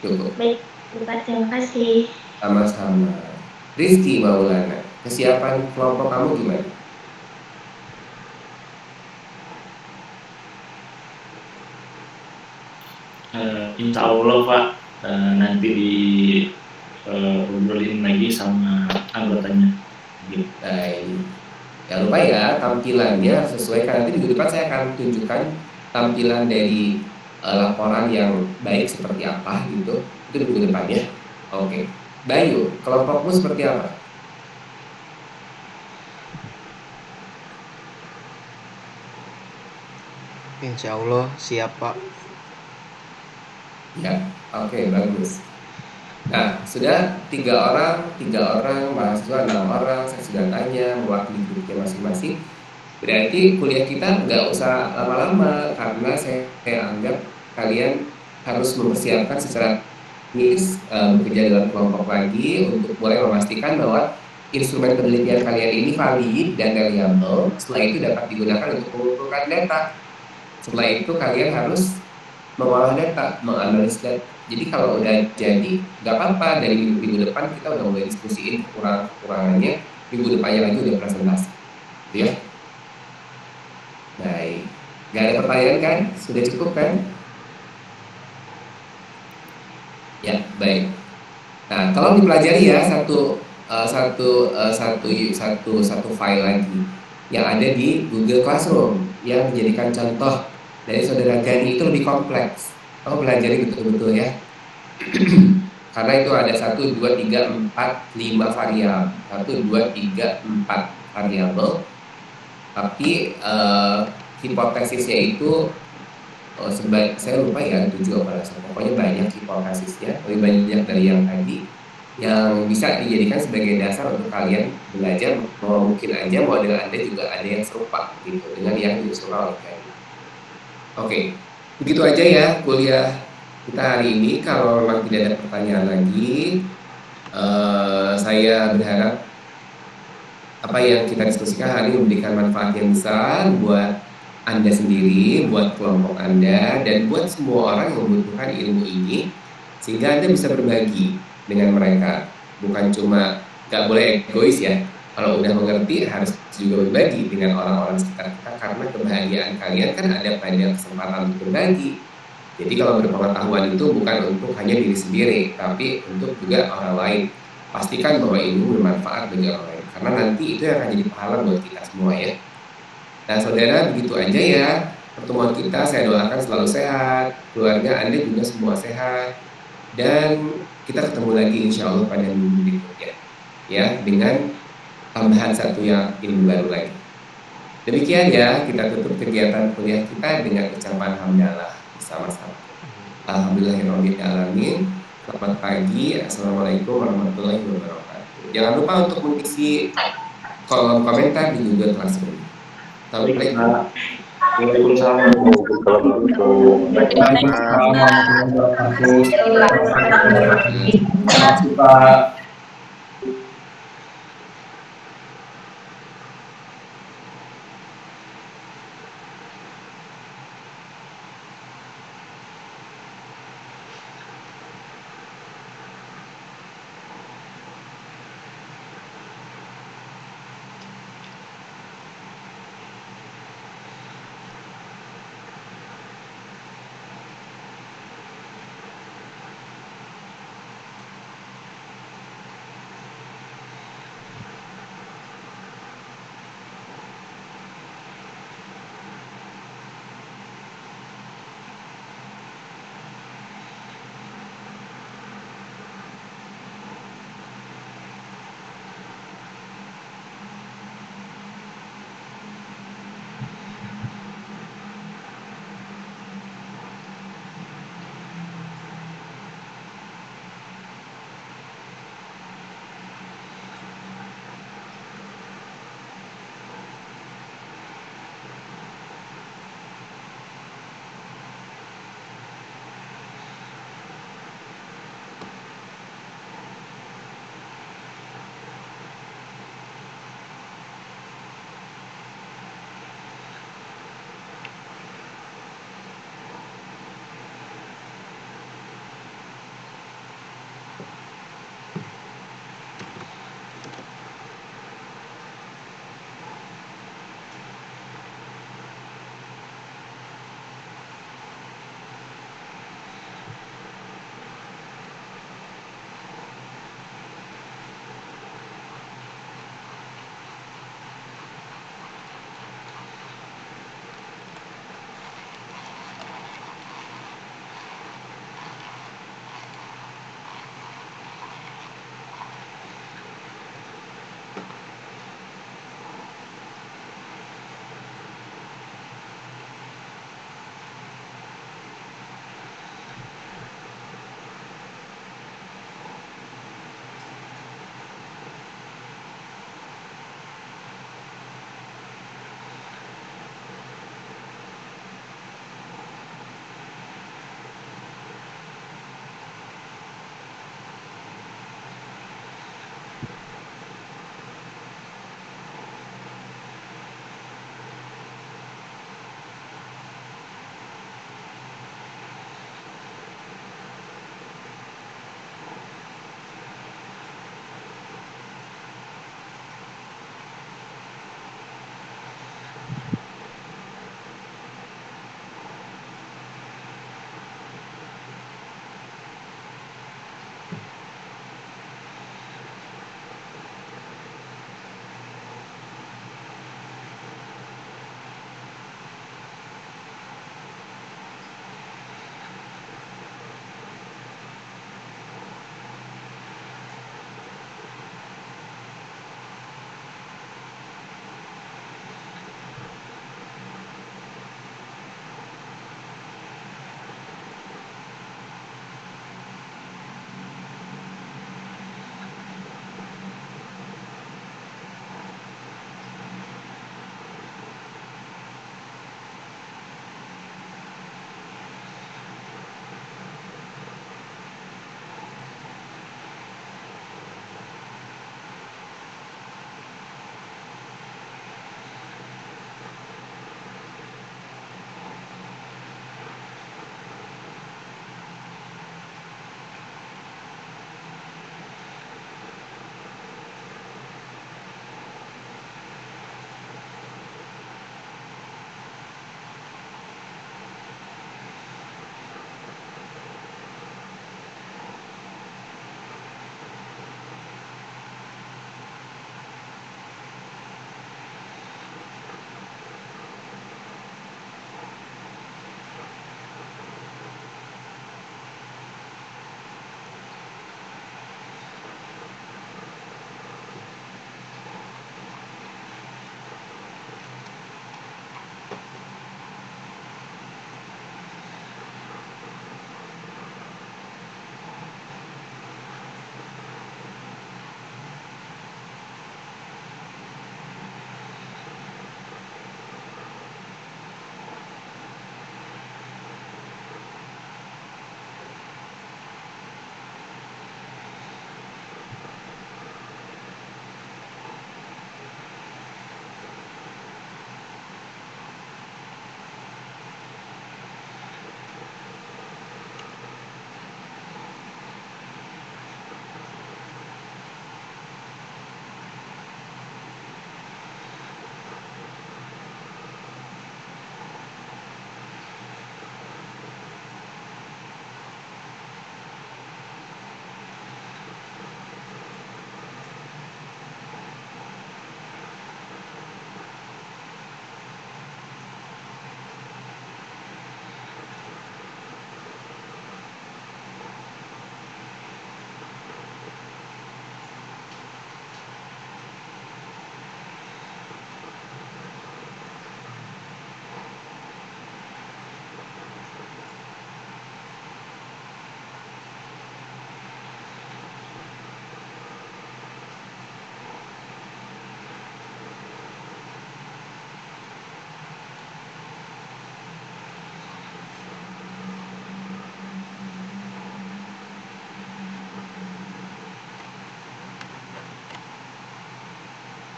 Cukup. Baik, Pak, terima kasih. Sama-sama. Rizky Maulana, kesiapan kelompok kamu gimana? Insya Allah Pak, nanti obrolin lagi sama anggotanya. Gitu. Baik. Jangan lupa ya, tampilannya sesuaikan. Nanti minggu depan saya akan tunjukkan tampilan dari laporan yang baik seperti apa gitu. Itu di minggu depan ya. Oke. Bayu, kelompokmu seperti apa? Insya Allah siap Pak. Ya, oke, bagus. Nah, sudah 3 orang mahasiswa, 6 orang, saya sudah tanya mewakili grupnya masing-masing. Berarti kuliah kita nggak usah lama-lama, karena saya anggap kalian harus mempersiapkan secara teknis, bekerja dalam kelompok lagi untuk mulai memastikan bahwa instrumen penelitian kalian ini valid dan reliable. Setelah itu dapat digunakan untuk mengumpulkan data. Setelah itu kalian harus mengolah data, menganalisis data. Jadi kalau udah jadi, nggak apa-apa, dari minggu depan kita udah mulai diskusiin kekurangannya, minggu depannya lagi udah presentasi, gitu ya. Baik, nggak ada pertanyaan kan? Sudah cukup kan? Ya, baik. Nah, tolong dipelajari ya satu file lagi yang ada di Google Classroom yang menjadikan contoh dari saudara Gani itu lebih kompleks. Kamu pelajari betul-betul ya. Karena itu ada 1, 2, 3, 4, 5 variabel. 1, 2, 3, 4 variabel. Tapi hipotesisnya itu saya lupa ya 7 apa rasa. Pokoknya banyak hipotesisnya, lebih banyak dari yang tadi, yang bisa dijadikan sebagai dasar untuk kalian belajar. Mungkin aja model Anda juga ada yang serupa gitu dengan yang disusun oleh kalian. Oke, begitu aja ya kuliah kita hari ini. Kalau memang tidak ada pertanyaan lagi, saya berharap apa yang kita diskusikan hari ini memberikan manfaat yang besar buat Anda sendiri, buat kelompok Anda, dan buat semua orang yang membutuhkan ilmu ini, sehingga Anda bisa berbagi dengan mereka. Bukan cuma, nggak boleh egois ya, kalau udah mengerti harus juga berbagi dengan orang-orang sekitar kita, karena kebahagiaan kalian kan ada pada kesempatan untuk berbagi. Jadi kalau berpengetahuan itu bukan untuk hanya diri sendiri, tapi untuk juga orang lain. Pastikan bahwa ilmu bermanfaat bagi orang lain, karena nanti itu yang akan jadi pahala buat kita semua ya. Nah saudara, begitu aja ya pertemuan kita. Saya doakan selalu sehat, keluarga Anda juga semua sehat, dan kita ketemu lagi insya Allah pada minggu berikutnya ya, dengan tambahan satu yang ilmu baru lagi. Demikian ya, kita tutup kegiatan kuliah kita dengan ucapan hamdalah bersama-sama. Alhamdulillahirrahmanirrahim. Selamat pagi, assalamualaikum warahmatullahi wabarakatuh. Jangan lupa untuk mengisi kolom komentar di Google Classroom. Assalamualaikum. Waalaikumsalam Waalaikumsalam warahmatullahi wabarakatuh. Terima kasih Pak.